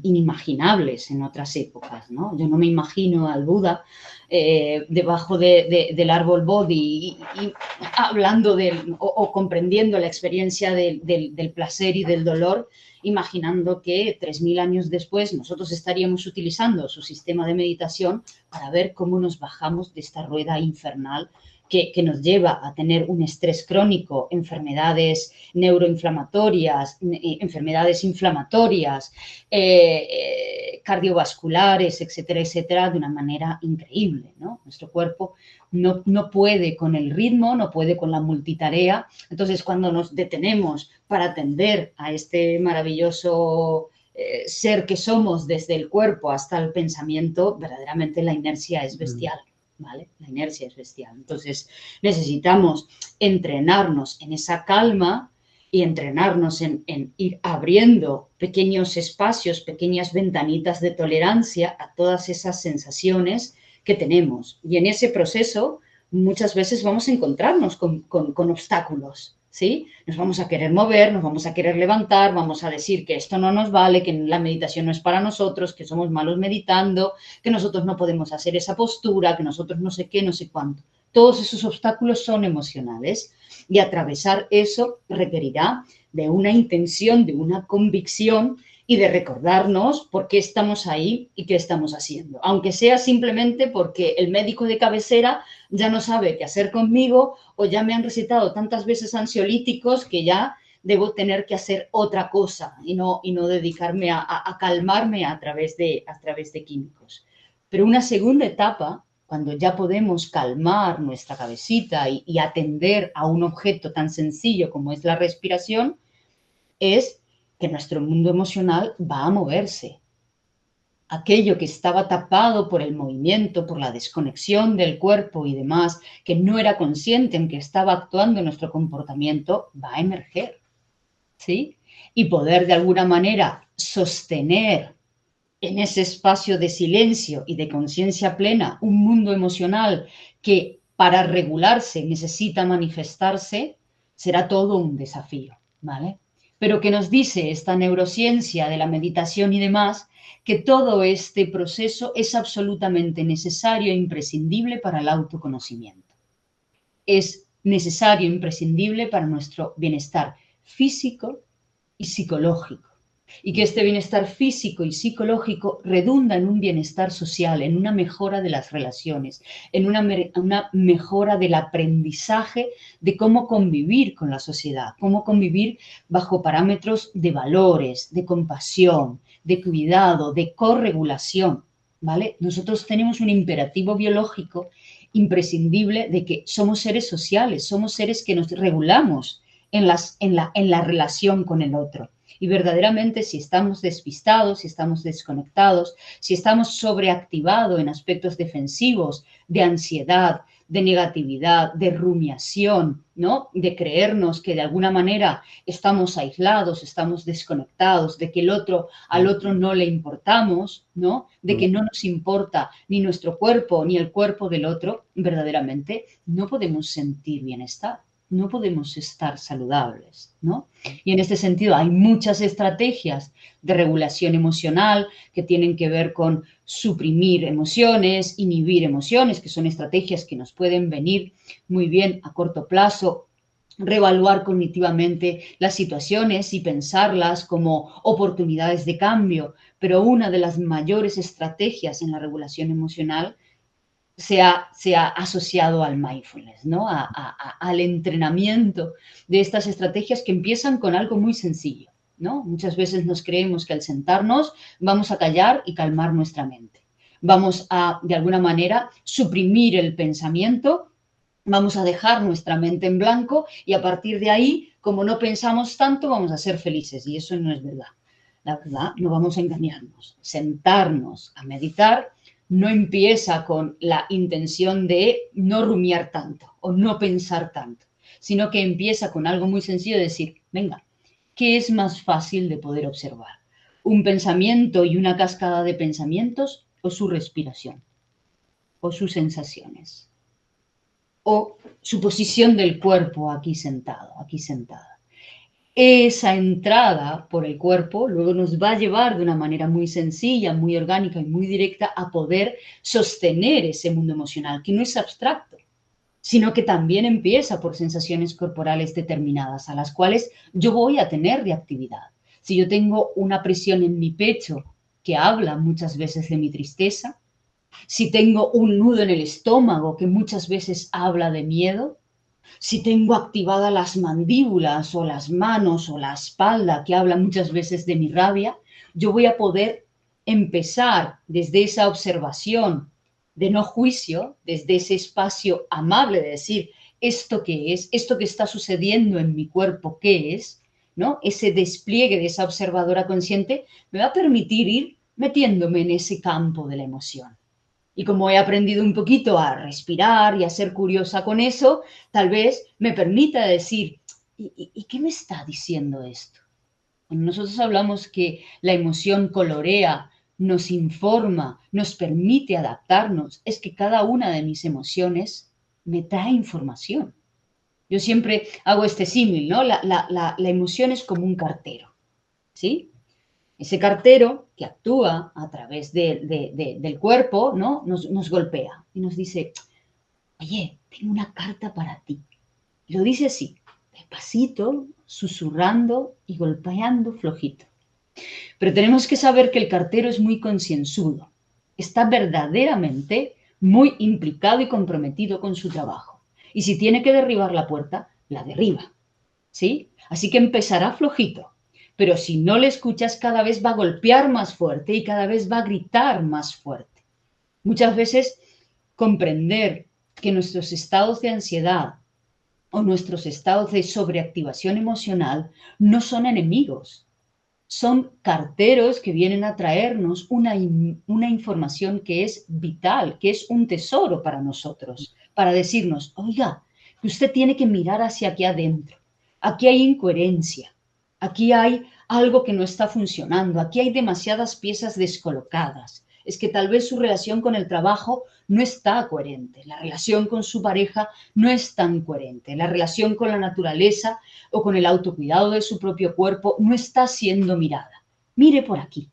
inimaginables en otras épocas, ¿no? Yo no me imagino al Buda debajo del árbol Bodhi y hablando o comprendiendo la experiencia del placer y del dolor, imaginando que 3000 años después nosotros estaríamos utilizando su sistema de meditación para ver cómo nos bajamos de esta rueda infernal que nos lleva a tener un estrés crónico, enfermedades neuroinflamatorias, enfermedades inflamatorias, cardiovasculares, etcétera, etcétera, de una manera increíble, ¿no? Nuestro cuerpo no puede con el ritmo, no puede con la multitarea. Entonces, cuando nos detenemos para atender a este maravilloso ser que somos desde el cuerpo hasta el pensamiento, verdaderamente la inercia es bestial. ¿Vale? La inercia es bestial. Entonces, necesitamos entrenarnos en esa calma y entrenarnos en ir abriendo pequeños espacios, pequeñas ventanitas de tolerancia a todas esas sensaciones que tenemos. Y en ese proceso muchas veces vamos a encontrarnos con obstáculos, ¿sí? Nos vamos a querer mover, nos vamos a querer levantar, vamos a decir que esto no nos vale, que la meditación no es para nosotros, que somos malos meditando, que nosotros no podemos hacer esa postura, que nosotros no sé qué, no sé cuánto. Todos esos obstáculos son emocionales y atravesar eso requerirá de una intención, de una convicción y de recordarnos por qué estamos ahí y qué estamos haciendo. Aunque sea simplemente porque el médico de cabecera ya no sabe qué hacer conmigo o ya me han recetado tantas veces ansiolíticos que ya debo tener que hacer otra cosa y no dedicarme a calmarme a través de químicos. Pero una segunda etapa, cuando ya podemos calmar nuestra cabecita y atender a un objeto tan sencillo como es la respiración, es que nuestro mundo emocional va a moverse. Aquello que estaba tapado por el movimiento, por la desconexión del cuerpo y demás, que no era consciente en que estaba actuando en nuestro comportamiento, va a emerger, ¿sí? Y poder de alguna manera sostener en ese espacio de silencio y de conciencia plena un mundo emocional que para regularse necesita manifestarse, será todo un desafío, ¿vale? Pero que nos dice esta neurociencia de la meditación y demás, que todo este proceso es absolutamente necesario e imprescindible para el autoconocimiento. Es necesario e imprescindible para nuestro bienestar físico y psicológico. y que este bienestar físico y psicológico redunda en un bienestar social, en una mejora de las relaciones, en una mejora del aprendizaje de cómo convivir con la sociedad, cómo convivir bajo parámetros de valores, de compasión, de cuidado, de corregulación, ¿vale? Nosotros tenemos un imperativo biológico imprescindible de que somos seres sociales, somos seres que nos regulamos en la relación con el otro. Y verdaderamente si estamos despistados, si estamos desconectados, si estamos sobreactivados en aspectos defensivos, de ansiedad, de negatividad, de rumiación, ¿no? De creernos que de alguna manera estamos aislados, estamos desconectados, de que al otro no le importamos, ¿no? De que no nos importa ni nuestro cuerpo ni el cuerpo del otro, verdaderamente no podemos sentir bienestar. No podemos estar saludables, ¿no? Y en este sentido hay muchas estrategias de regulación emocional que tienen que ver con suprimir emociones, inhibir emociones, que son estrategias que nos pueden venir muy bien a corto plazo, reevaluar cognitivamente las situaciones y pensarlas como oportunidades de cambio, pero una de las mayores estrategias en la regulación emocional se ha asociado al mindfulness, ¿no? Al entrenamiento de estas estrategias que empiezan con algo muy sencillo, ¿no? Muchas veces nos creemos que al sentarnos vamos a callar y calmar nuestra mente. Vamos a, de alguna manera, suprimir el pensamiento, vamos a dejar nuestra mente en blanco y a partir de ahí, como no pensamos tanto, vamos a ser felices. Y eso no es verdad. La verdad, no vamos a engañarnos. Sentarnos a meditar no empieza con la intención de no rumiar tanto o no pensar tanto, sino que empieza con algo muy sencillo de decir, venga, ¿qué es más fácil de poder observar? ¿Un pensamiento y una cascada de pensamientos o su respiración? ¿O sus sensaciones? ¿O su posición del cuerpo aquí sentado, aquí sentada? Esa entrada por el cuerpo luego nos va a llevar de una manera muy sencilla, muy orgánica y muy directa a poder sostener ese mundo emocional, que no es abstracto, sino que también empieza por sensaciones corporales determinadas a las cuales yo voy a tener reactividad. Si yo tengo una presión en mi pecho que habla muchas veces de mi tristeza, si tengo un nudo en el estómago que muchas veces habla de miedo, si tengo activadas las mandíbulas o las manos o la espalda que habla muchas veces de mi rabia, yo voy a poder empezar desde esa observación de no juicio, desde ese espacio amable de decir esto qué es, esto que está sucediendo en mi cuerpo, qué es, ¿no? Ese despliegue de esa observadora consciente me va a permitir ir metiéndome en ese campo de la emoción. Y como he aprendido un poquito a respirar y a ser curiosa con eso, tal vez me permita decir, ¿y qué me está diciendo esto? Cuando nosotros hablamos que la emoción colorea, nos informa, nos permite adaptarnos, es que cada una de mis emociones me trae información. Yo siempre hago este símil, ¿no? La emoción es como un cartero, ¿sí? Ese cartero que actúa a través del cuerpo, ¿no? Nos golpea y nos dice, oye, tengo una carta para ti. Y lo dice así, despacito, susurrando y golpeando flojito. Pero tenemos que saber que el cartero es muy concienzudo. Está verdaderamente muy implicado y comprometido con su trabajo. Y si tiene que derribar la puerta, la derriba, ¿sí? Así que empezará flojito. Pero si no le escuchas, cada vez va a golpear más fuerte y cada vez va a gritar más fuerte. Muchas veces comprender que nuestros estados de ansiedad o nuestros estados de sobreactivación emocional no son enemigos, son carteros que vienen a traernos una información que es vital, que es un tesoro para nosotros, para decirnos, oiga, que usted tiene que mirar hacia aquí adentro. Aquí hay incoherencia, aquí hay algo que no está funcionando, aquí hay demasiadas piezas descolocadas. Es que tal vez su relación con el trabajo no está coherente, la relación con su pareja no es tan coherente, la relación con la naturaleza o con el autocuidado de su propio cuerpo no está siendo mirada. Mire por aquí,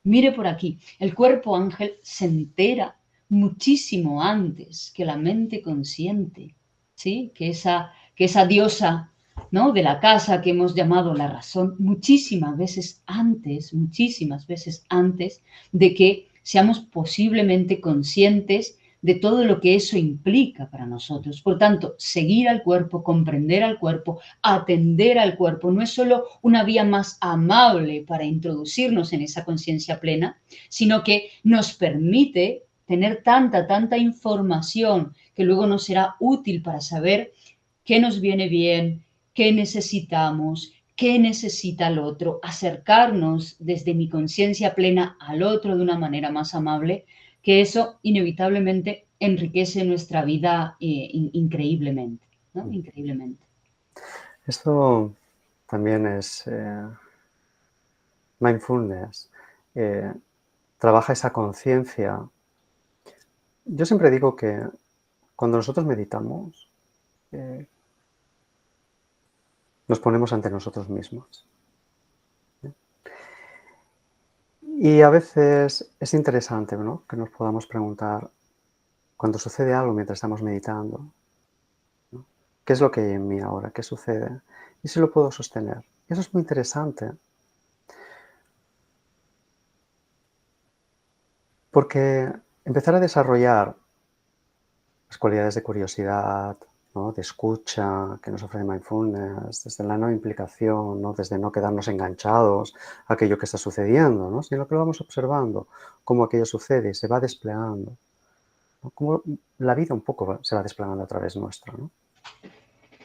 mire por aquí. El cuerpo ángel se entera muchísimo antes que la mente consciente, ¿sí? Que esa diosa ¿no? De la casa que hemos llamado la razón, muchísimas veces antes de que seamos posiblemente conscientes de todo lo que eso implica para nosotros. Por tanto, seguir al cuerpo, comprender al cuerpo, atender al cuerpo, no es solo una vía más amable para introducirnos en esa conciencia plena, sino que nos permite tener tanta información que luego nos será útil para saber qué nos viene bien, qué necesitamos, qué necesita el otro, acercarnos desde mi conciencia plena al otro de una manera más amable, que eso inevitablemente enriquece nuestra vida increíblemente, ¿no? Increíblemente. Esto también es mindfulness. Trabaja esa conciencia. Yo siempre digo que cuando nosotros meditamos, nos ponemos ante nosotros mismos. Y a veces es interesante, ¿no?, que nos podamos preguntar, cuando sucede algo mientras estamos meditando, ¿no?, ¿qué es lo que hay en mí ahora? ¿Qué sucede? Y si lo puedo sostener. Y eso es muy interesante. Porque empezar a desarrollar las cualidades de curiosidad, ¿no?, de escucha que nos ofrece mindfulness, desde la no implicación, ¿no?, desde no quedarnos enganchados a aquello que está sucediendo, ¿no?, sino que lo vamos observando, cómo aquello sucede y se va desplegando, ¿no?, cómo la vida un poco se va desplegando a través nuestro, ¿no?,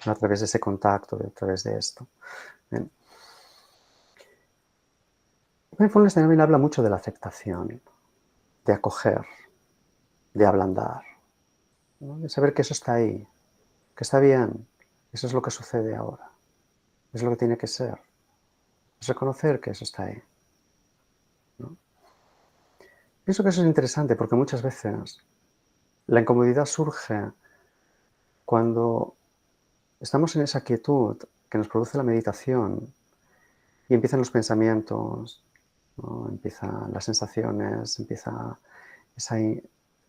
a través de ese contacto, a través de esto. Bien. Mindfulness también habla mucho de la aceptación, de acoger, de ablandar, ¿no?, de saber que eso está ahí, que está bien, eso es lo que sucede ahora, es lo que tiene que ser, es reconocer que eso está ahí, ¿no? Pienso que eso es interesante porque muchas veces la incomodidad surge cuando estamos en esa quietud que nos produce la meditación y empiezan los pensamientos, ¿no?, empiezan las sensaciones, empiezan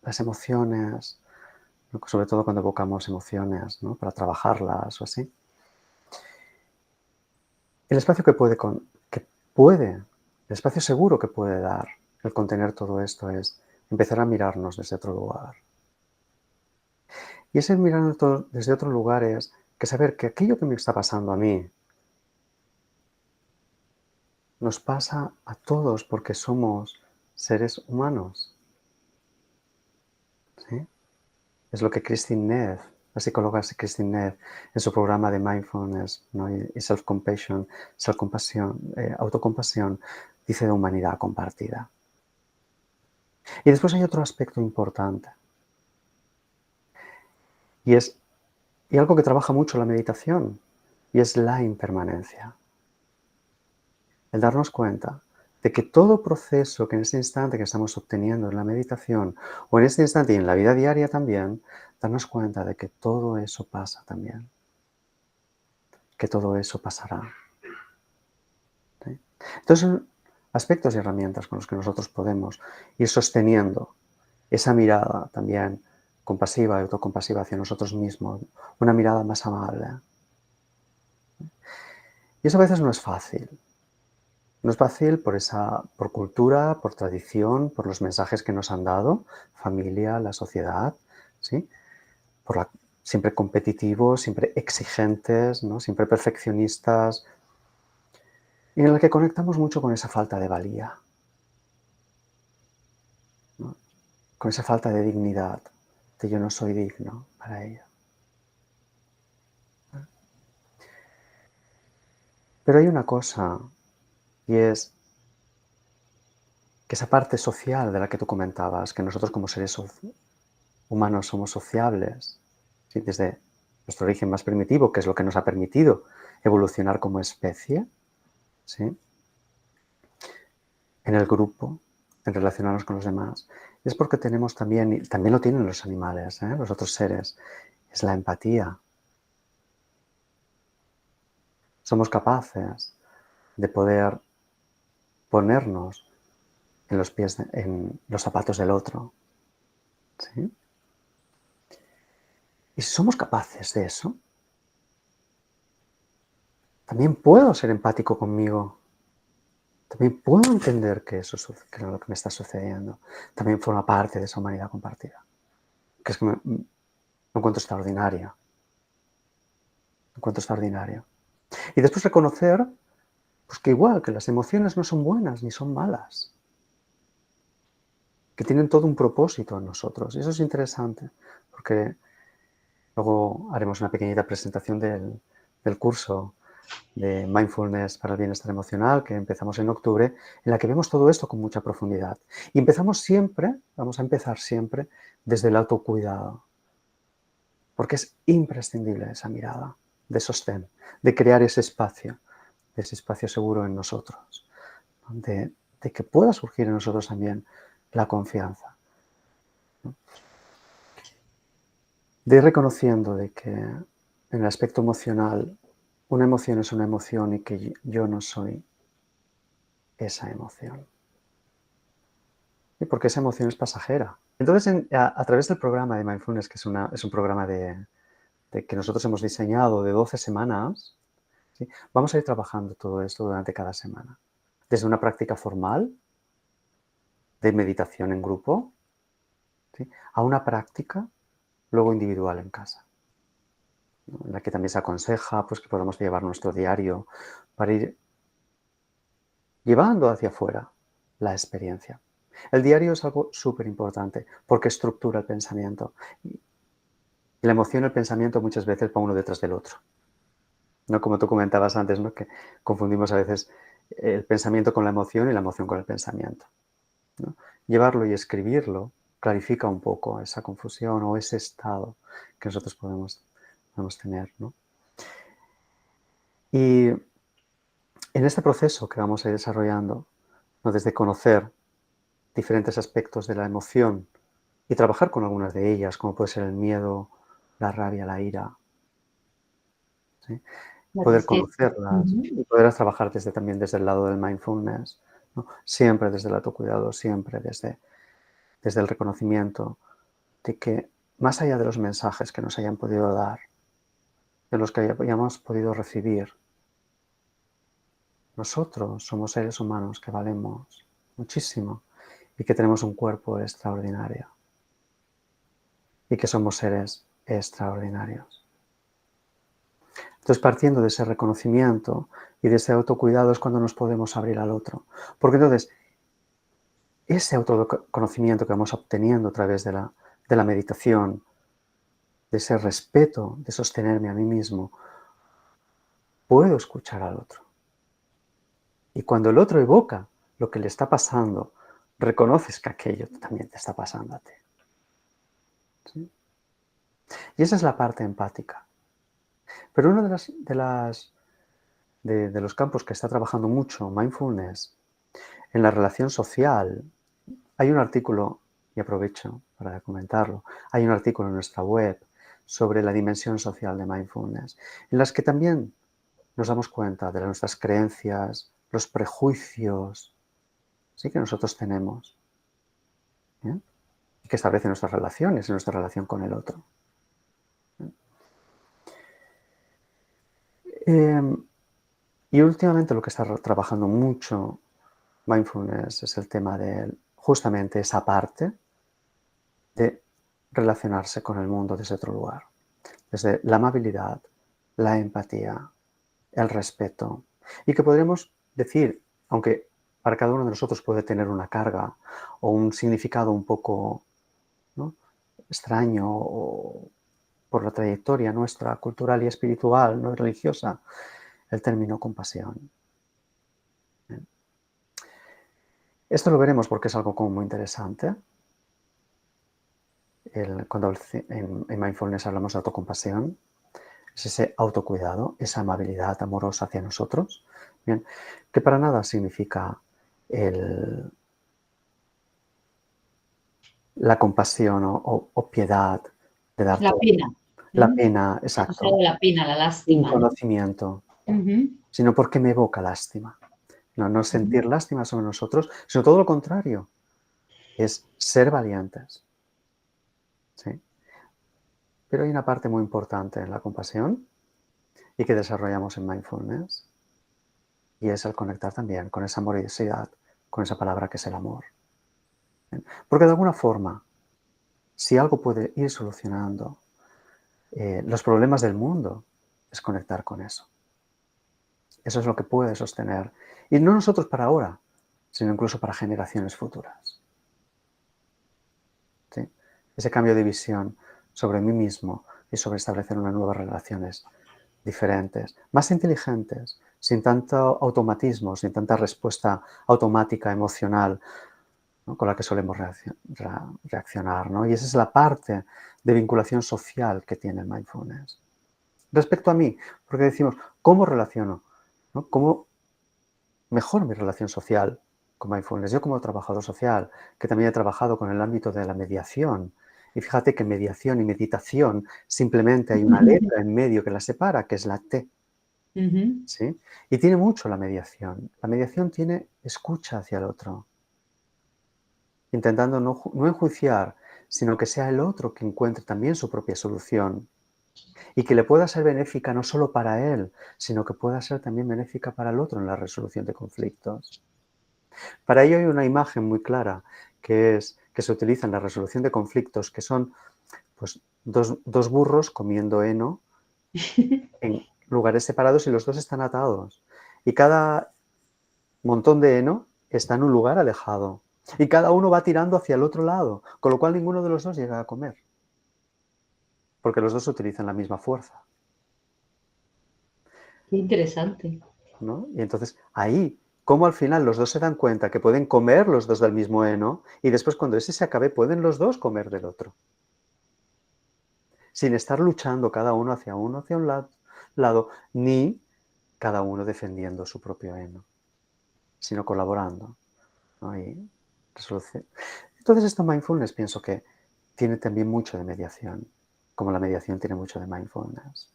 las emociones, ¿no?, sobre todo cuando evocamos emociones, ¿no?, para trabajarlas o así. El espacio el espacio seguro que puede dar el contener todo esto es empezar a mirarnos desde otro lugar. Y ese mirarnos desde otro lugar es que saber que aquello que me está pasando a mí nos pasa a todos porque somos seres humanos, ¿sí? Es lo que Christine Neff, la psicóloga Christine Neff, en su programa de mindfulness, ¿no?, y self-compassion, autocompasión, dice de humanidad compartida. Y después hay otro aspecto importante, y algo que trabaja mucho la meditación, y es la impermanencia. El darnos cuenta de que todo proceso que en ese instante que estamos obteniendo en la meditación, o en este instante y en la vida diaria también, darnos cuenta de que todo eso pasa también, que todo eso pasará, ¿sí? Entonces son aspectos y herramientas con los que nosotros podemos ir sosteniendo esa mirada también compasiva y autocompasiva hacia nosotros mismos, una mirada más amable. Y eso a veces no es fácil. No es fácil por cultura, por tradición, por los mensajes que nos han dado, familia, la sociedad, ¿sí? Siempre competitivos, siempre exigentes, ¿no?, siempre perfeccionistas, y en el que conectamos mucho con esa falta de valía, ¿no?, con esa falta de dignidad, de yo no soy digno para ello. Pero hay una cosa, y es que esa parte social de la que tú comentabas, que nosotros como seres humanos somos sociables, ¿sí?, desde nuestro origen más primitivo, que es lo que nos ha permitido evolucionar como especie, ¿sí?, en el grupo, en relacionarnos con los demás, es porque tenemos también, y también lo tienen los animales, los otros seres, es la empatía. Somos capaces de poder ponernos en los zapatos del otro, ¿sí? Y si somos capaces de eso, también puedo ser empático conmigo. También puedo entender que eso es lo que me está sucediendo. También forma parte de esa humanidad compartida. Que es que me encuentro extraordinaria. Me encuentro extraordinario. Y después reconocer pues, que igual, que las emociones no son buenas ni son malas. Que tienen todo un propósito en nosotros. Y eso es interesante, porque luego haremos una pequeñita presentación del curso de Mindfulness para el Bienestar Emocional que empezamos en octubre, en la que vemos todo esto con mucha profundidad. Y vamos a empezar siempre desde el autocuidado, porque es imprescindible esa mirada de sostén, de crear ese espacio seguro en nosotros, de que pueda surgir en nosotros también la confianza. De ir reconociendo de que en el aspecto emocional, una emoción es una emoción y que yo no soy esa emoción. Y porque esa emoción es pasajera. Entonces, a través del programa de Mindfulness, que es un programa que nosotros hemos diseñado de 12 semanas, ¿sí? Vamos a ir trabajando todo esto durante cada semana. Desde una práctica formal de meditación en grupo, ¿sí? A una práctica luego individual en casa, ¿no? En la que también se aconseja pues, que podamos llevar nuestro diario para ir llevando hacia afuera la experiencia. El diario es algo súper importante porque estructura el pensamiento. Y la emoción y el pensamiento muchas veces van uno detrás del otro. ¿No? Como tú comentabas antes, ¿no? Que confundimos a veces el pensamiento con la emoción y la emoción con el pensamiento, ¿no? Llevarlo y escribirlo clarifica un poco esa confusión o ese estado que nosotros podemos tener, ¿no? Y en este proceso que vamos a ir desarrollando, ¿no? Desde conocer diferentes aspectos de la emoción y trabajar con algunas de ellas, como puede ser el miedo, la rabia, la ira, ¿sí? La Poder tristeza. conocerlas y poderlas trabajar también desde el lado del mindfulness, ¿no? Siempre desde el autocuidado, siempre desde el reconocimiento de que más allá de los mensajes que nos hayan podido dar, de los que hayamos podido recibir, nosotros somos seres humanos que valemos muchísimo y que tenemos un cuerpo extraordinario y que somos seres extraordinarios. Entonces, partiendo de ese reconocimiento y de ese autocuidado es cuando nos podemos abrir al otro. Porque entonces, ese autoconocimiento que vamos obteniendo a través de la meditación, de ese respeto, de sostenerme a mí mismo, puedo escuchar al otro. Y cuando el otro evoca lo que le está pasando, reconoces que aquello también te está pasando a ti. ¿Sí? Y esa es la parte empática. Pero uno de los campos que está trabajando mucho mindfulness en la relación social, hay un artículo, y aprovecho para comentarlo, hay un artículo en nuestra web sobre la dimensión social de mindfulness, en las que también nos damos cuenta de nuestras creencias, los prejuicios, ¿sí? Que nosotros tenemos, ¿bien? Y que establecen nuestras relaciones y nuestra relación con el otro. Y últimamente lo que está trabajando mucho mindfulness es el tema de justamente esa parte de relacionarse con el mundo desde otro lugar, desde la amabilidad, la empatía, el respeto, y que podremos decir, aunque para cada uno de nosotros puede tener una carga o un significado un poco, ¿no? extraño o por la trayectoria nuestra cultural y espiritual, no religiosa, el término compasión. Esto lo veremos porque es algo como muy interesante. Cuando en mindfulness hablamos de autocompasión, es ese autocuidado, esa amabilidad amorosa hacia nosotros, ¿bien? Que para nada significa la compasión o piedad de dar La todo. pena. La pena, exacto, Asociado a la pena, la sin lástima, ¿no? conocimiento, Ujú, sino porque me evoca lástima. No ujú. sentir lástima sobre nosotros, sino todo lo contrario, es ser valientes, ¿sí? Pero hay una parte muy importante en la compasión, y que desarrollamos en mindfulness. Y es el conectar también con esa amorosidad, con esa palabra que es el amor. Porque de alguna forma, si algo puede ir solucionando los problemas del mundo, es conectar con eso. Eso es lo que puede sostener. Y no nosotros para ahora, sino incluso para generaciones futuras. ¿Sí? Ese cambio de visión sobre mí mismo y sobre establecer unas nuevas relaciones diferentes, más inteligentes, sin tanto automatismo, sin tanta respuesta automática, emocional, ¿no? Con la que solemos reaccionar, ¿no? Y esa es la parte de vinculación social que tiene el mindfulness. Respecto a mí, porque decimos, ¿cómo relaciono? ¿No? ¿Cómo mejoro mi relación social con mindfulness? Yo como trabajador social, que también he trabajado con el ámbito de la mediación, y fíjate que mediación y meditación simplemente hay una letra en medio que la separa, que es la T. ¿Sí? Y tiene mucho la mediación. La mediación tiene escucha hacia el otro, intentando no enjuiciar, sino que sea el otro que encuentre también su propia solución y que le pueda ser benéfica no solo para él, sino que pueda ser también benéfica para el otro en la resolución de conflictos. Para ello hay una imagen muy clara que se utiliza en la resolución de conflictos, que son pues, dos burros comiendo heno en lugares separados y los dos están atados. Y cada montón de heno está en un lugar alejado. Y cada uno va tirando hacia el otro lado, con lo cual ninguno de los dos llega a comer. Porque los dos utilizan la misma fuerza. Qué interesante. ¿No? Y entonces ahí, como al final los dos se dan cuenta que pueden comer los dos del mismo heno y después cuando ese se acabe pueden los dos comer del otro. Sin estar luchando cada uno hacia un lado, ni cada uno defendiendo su propio heno, sino colaborando, ¿no? Y resolución. Entonces esto mindfulness pienso que tiene también mucho de mediación, como la mediación tiene mucho de mindfulness.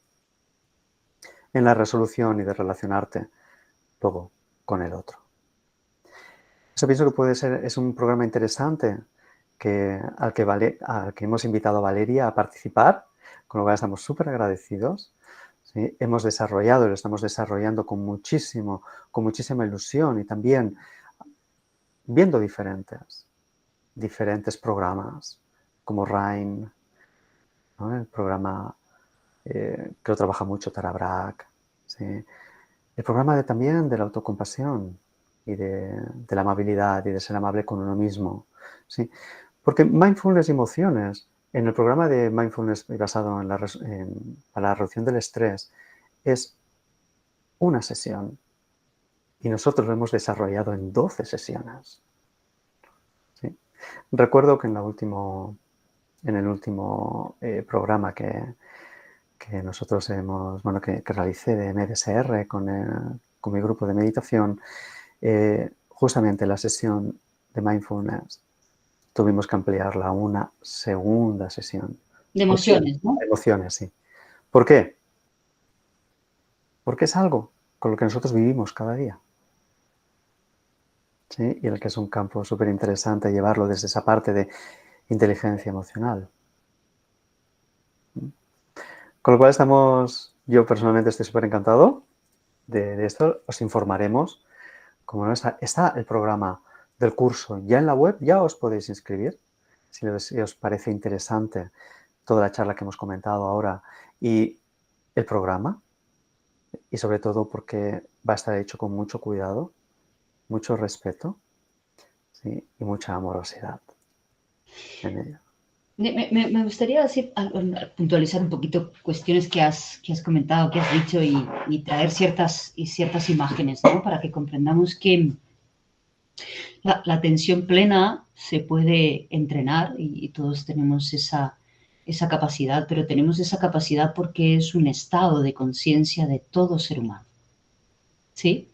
En la resolución y de relacionarte luego con el otro. Eso pienso que es un programa interesante al que hemos invitado a Valeria a participar, con lo cual estamos súper agradecidos. ¿Sí? Hemos desarrollado y lo estamos desarrollando con muchísima ilusión y también viendo diferentes programas, como RHIME, ¿no? El programa que lo trabaja mucho Tara Brach, ¿sí? El programa también de la autocompasión y de la amabilidad y de ser amable con uno mismo, ¿sí? Porque mindfulness y emociones, en el programa de mindfulness basado para la reducción del estrés, es una sesión y nosotros lo hemos desarrollado en 12 sesiones. ¿Sí? Recuerdo que en el último programa que nosotros que realicé de MBSR con mi grupo de meditación, justamente la sesión de mindfulness tuvimos que ampliarla a una segunda sesión. De emociones, ¿no? Emociones, sí. ¿Por qué? Porque es algo con lo que nosotros vivimos cada día. ¿Sí? Y el que es un campo súper interesante llevarlo desde esa parte de inteligencia emocional. Con lo cual yo personalmente estoy súper encantado de esto. Os informaremos. Como no está el programa del curso ya en la web, ya os podéis inscribir. Si os parece interesante toda la charla que hemos comentado ahora y el programa. Y sobre todo porque va a estar hecho con mucho cuidado, mucho respeto, ¿sí? Y mucha amorosidad en ello. Me gustaría puntualizar un poquito cuestiones que has comentado, que has dicho y traer ciertas imágenes, ¿no? Para que comprendamos que la atención plena se puede entrenar y todos tenemos esa capacidad, pero tenemos esa capacidad porque es un estado de conciencia de todo ser humano, ¿sí?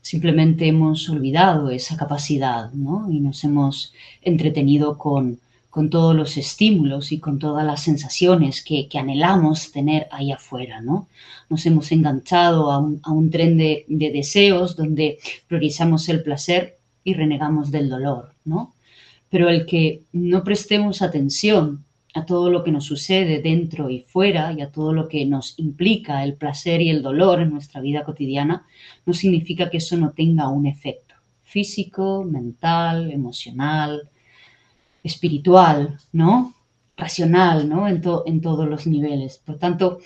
Simplemente hemos olvidado esa capacidad, ¿no? Y nos hemos entretenido con todos los estímulos y con todas las sensaciones que anhelamos tener ahí afuera, ¿no? Nos hemos enganchado a un tren de deseos donde priorizamos el placer y renegamos del dolor, ¿no? Pero el que no prestemos atención a todo lo que nos sucede dentro y fuera y a todo lo que nos implica el placer y el dolor en nuestra vida cotidiana, no significa que eso no tenga un efecto físico, mental, emocional, espiritual, ¿no? Racional, ¿no? En todos los niveles. Por tanto,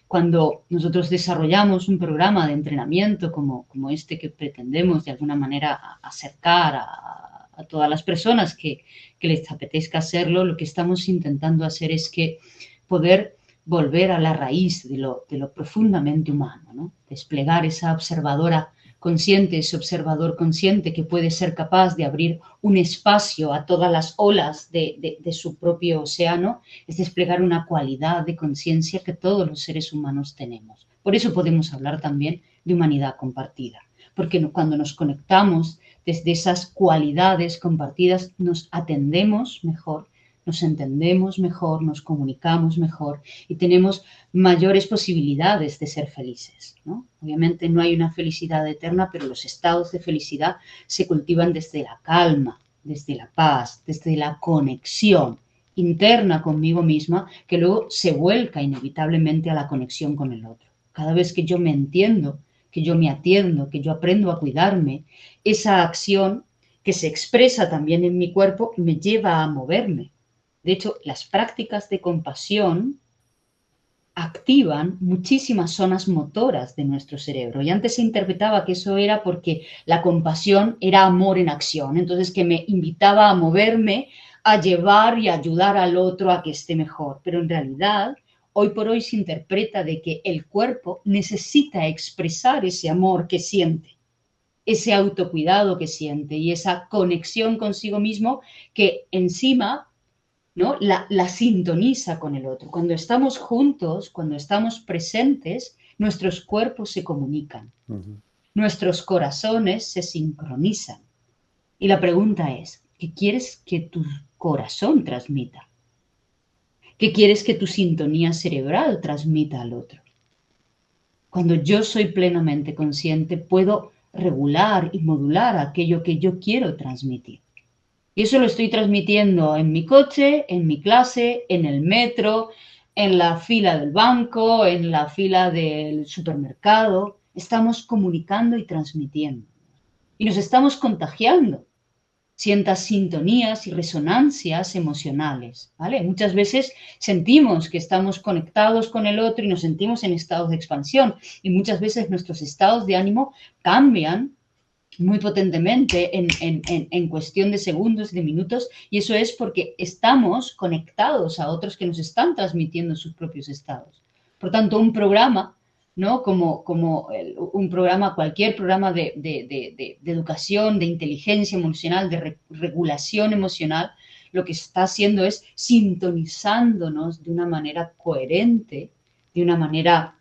cuando nosotros desarrollamos un programa de entrenamiento como este que pretendemos de alguna manera acercar a todas las personas que les apetezca hacerlo, lo que estamos intentando hacer es que poder volver a la raíz de lo profundamente humano, ¿no? Desplegar esa observadora consciente, ese observador consciente que puede ser capaz de abrir un espacio a todas las olas de su propio océano, es desplegar una cualidad de conciencia que todos los seres humanos tenemos. Por eso podemos hablar también de humanidad compartida, porque cuando nos conectamos desde esas cualidades compartidas nos atendemos mejor, nos entendemos mejor, nos comunicamos mejor y tenemos mayores posibilidades de ser felices, ¿no? Obviamente no hay una felicidad eterna, pero los estados de felicidad se cultivan desde la calma, desde la paz, desde la conexión interna conmigo misma, que luego se vuelca inevitablemente a la conexión con el otro. Cada vez que yo me entiendo, que yo me atiendo, que yo aprendo a cuidarme, esa acción que se expresa también en mi cuerpo me lleva a moverme. De hecho, las prácticas de compasión activan muchísimas zonas motoras de nuestro cerebro. Y antes se interpretaba que eso era porque la compasión era amor en acción, entonces que me invitaba a moverme, a llevar y ayudar al otro a que esté mejor. Pero en realidad, hoy por hoy se interpreta de que el cuerpo necesita expresar ese amor que siente, ese autocuidado que siente y esa conexión consigo mismo que encima, ¿no? La sintoniza con el otro. Cuando estamos juntos, cuando estamos presentes, nuestros cuerpos se comunican, nuestros corazones se sincronizan. Y la pregunta es, ¿qué quieres que tu corazón transmita? ¿Qué quieres que tu sintonía cerebral transmita al otro? Cuando yo soy plenamente consciente, puedo regular y modular aquello que yo quiero transmitir. Y eso lo estoy transmitiendo en mi coche, en mi clase, en el metro, en la fila del banco, en la fila del supermercado. Estamos comunicando y transmitiendo. Y nos estamos contagiando ciertas sintonías y resonancias emocionales, ¿vale? Muchas veces sentimos que estamos conectados con el otro y nos sentimos en estados de expansión. Y muchas veces nuestros estados de ánimo cambian muy potentemente en cuestión de segundos, de minutos, y eso es porque estamos conectados a otros que nos están transmitiendo sus propios estados. Por tanto, un programa, ¿no? Un programa, cualquier programa de educación, de inteligencia emocional, de regulación emocional, lo que está haciendo es sintonizándonos de una manera coherente, de una manera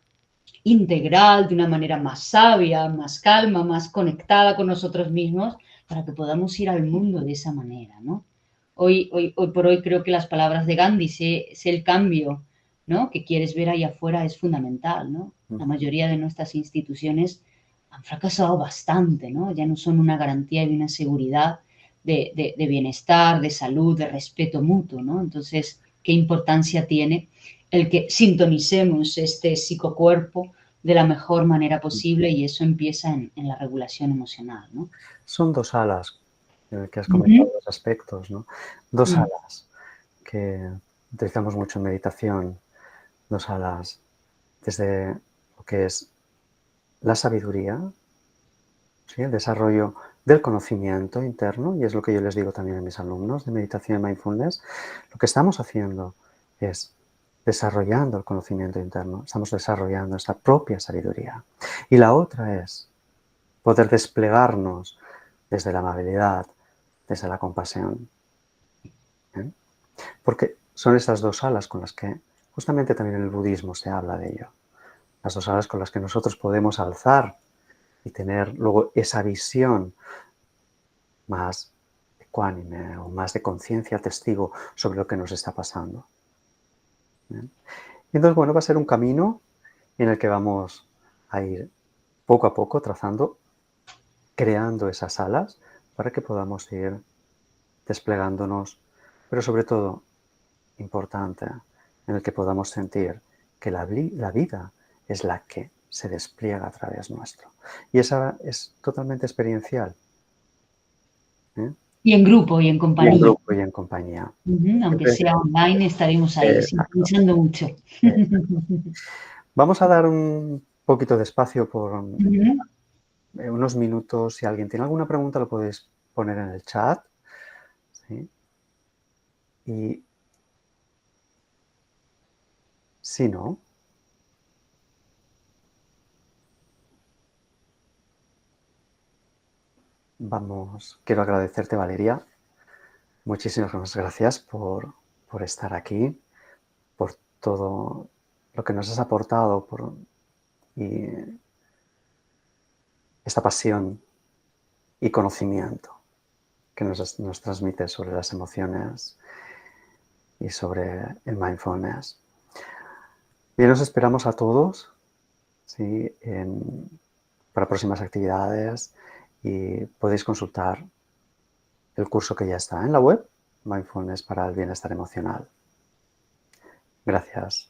integral, de una manera más sabia, más calma, más conectada con nosotros mismos, para que podamos ir al mundo de esa manera, ¿no? Hoy por hoy creo que las palabras de Gandhi, sé el cambio, ¿no? Que quieres ver ahí afuera es fundamental, ¿no? La mayoría de nuestras instituciones han fracasado bastante, ¿no? Ya no son una garantía y una seguridad de bienestar, de salud, de respeto mutuo, ¿no? Entonces, ¿qué importancia tiene el que sintonicemos este psicocuerpo de la mejor manera posible? Y eso empieza en la regulación emocional, ¿no? Son dos alas que has comentado, dos aspectos, ¿no? Dos alas que utilizamos mucho en meditación, dos alas desde lo que es la sabiduría, ¿sí? El desarrollo del conocimiento interno, y es lo que yo les digo también a mis alumnos de meditación y mindfulness. Lo que estamos haciendo es desarrollando el conocimiento interno, estamos desarrollando nuestra propia sabiduría. Y la otra es poder desplegarnos desde la amabilidad, desde la compasión. ¿Eh? Porque son estas dos alas con las que justamente también en el budismo se habla de ello. Las dos alas con las que nosotros podemos alzar y tener luego esa visión más ecuánime o más de conciencia testigo sobre lo que nos está pasando. ¿Bien? Y entonces, bueno, va a ser un camino en el que vamos a ir poco a poco trazando, creando esas alas para que podamos ir desplegándonos, pero sobre todo importante en el que podamos sentir que la vida es la que se despliega a través nuestro. Y esa es totalmente experiencial. Y en grupo y en Y en compañía. grupo y en compañía. Aunque sea online, estaremos ahí, sintonizando mucho. Vamos a dar un poquito de espacio por unos minutos. Si alguien tiene alguna pregunta, lo podéis poner en el chat. ¿Sí? Y si no, quiero agradecerte, Valeria. Muchísimas gracias por estar aquí, por todo lo que nos has aportado y esta pasión y conocimiento que nos transmites sobre las emociones y sobre el mindfulness. Bien, os esperamos a todos, ¿sí? Para próximas actividades, y podéis consultar el curso que ya está en la web, Mindfulness para el Bienestar Emocional. Gracias.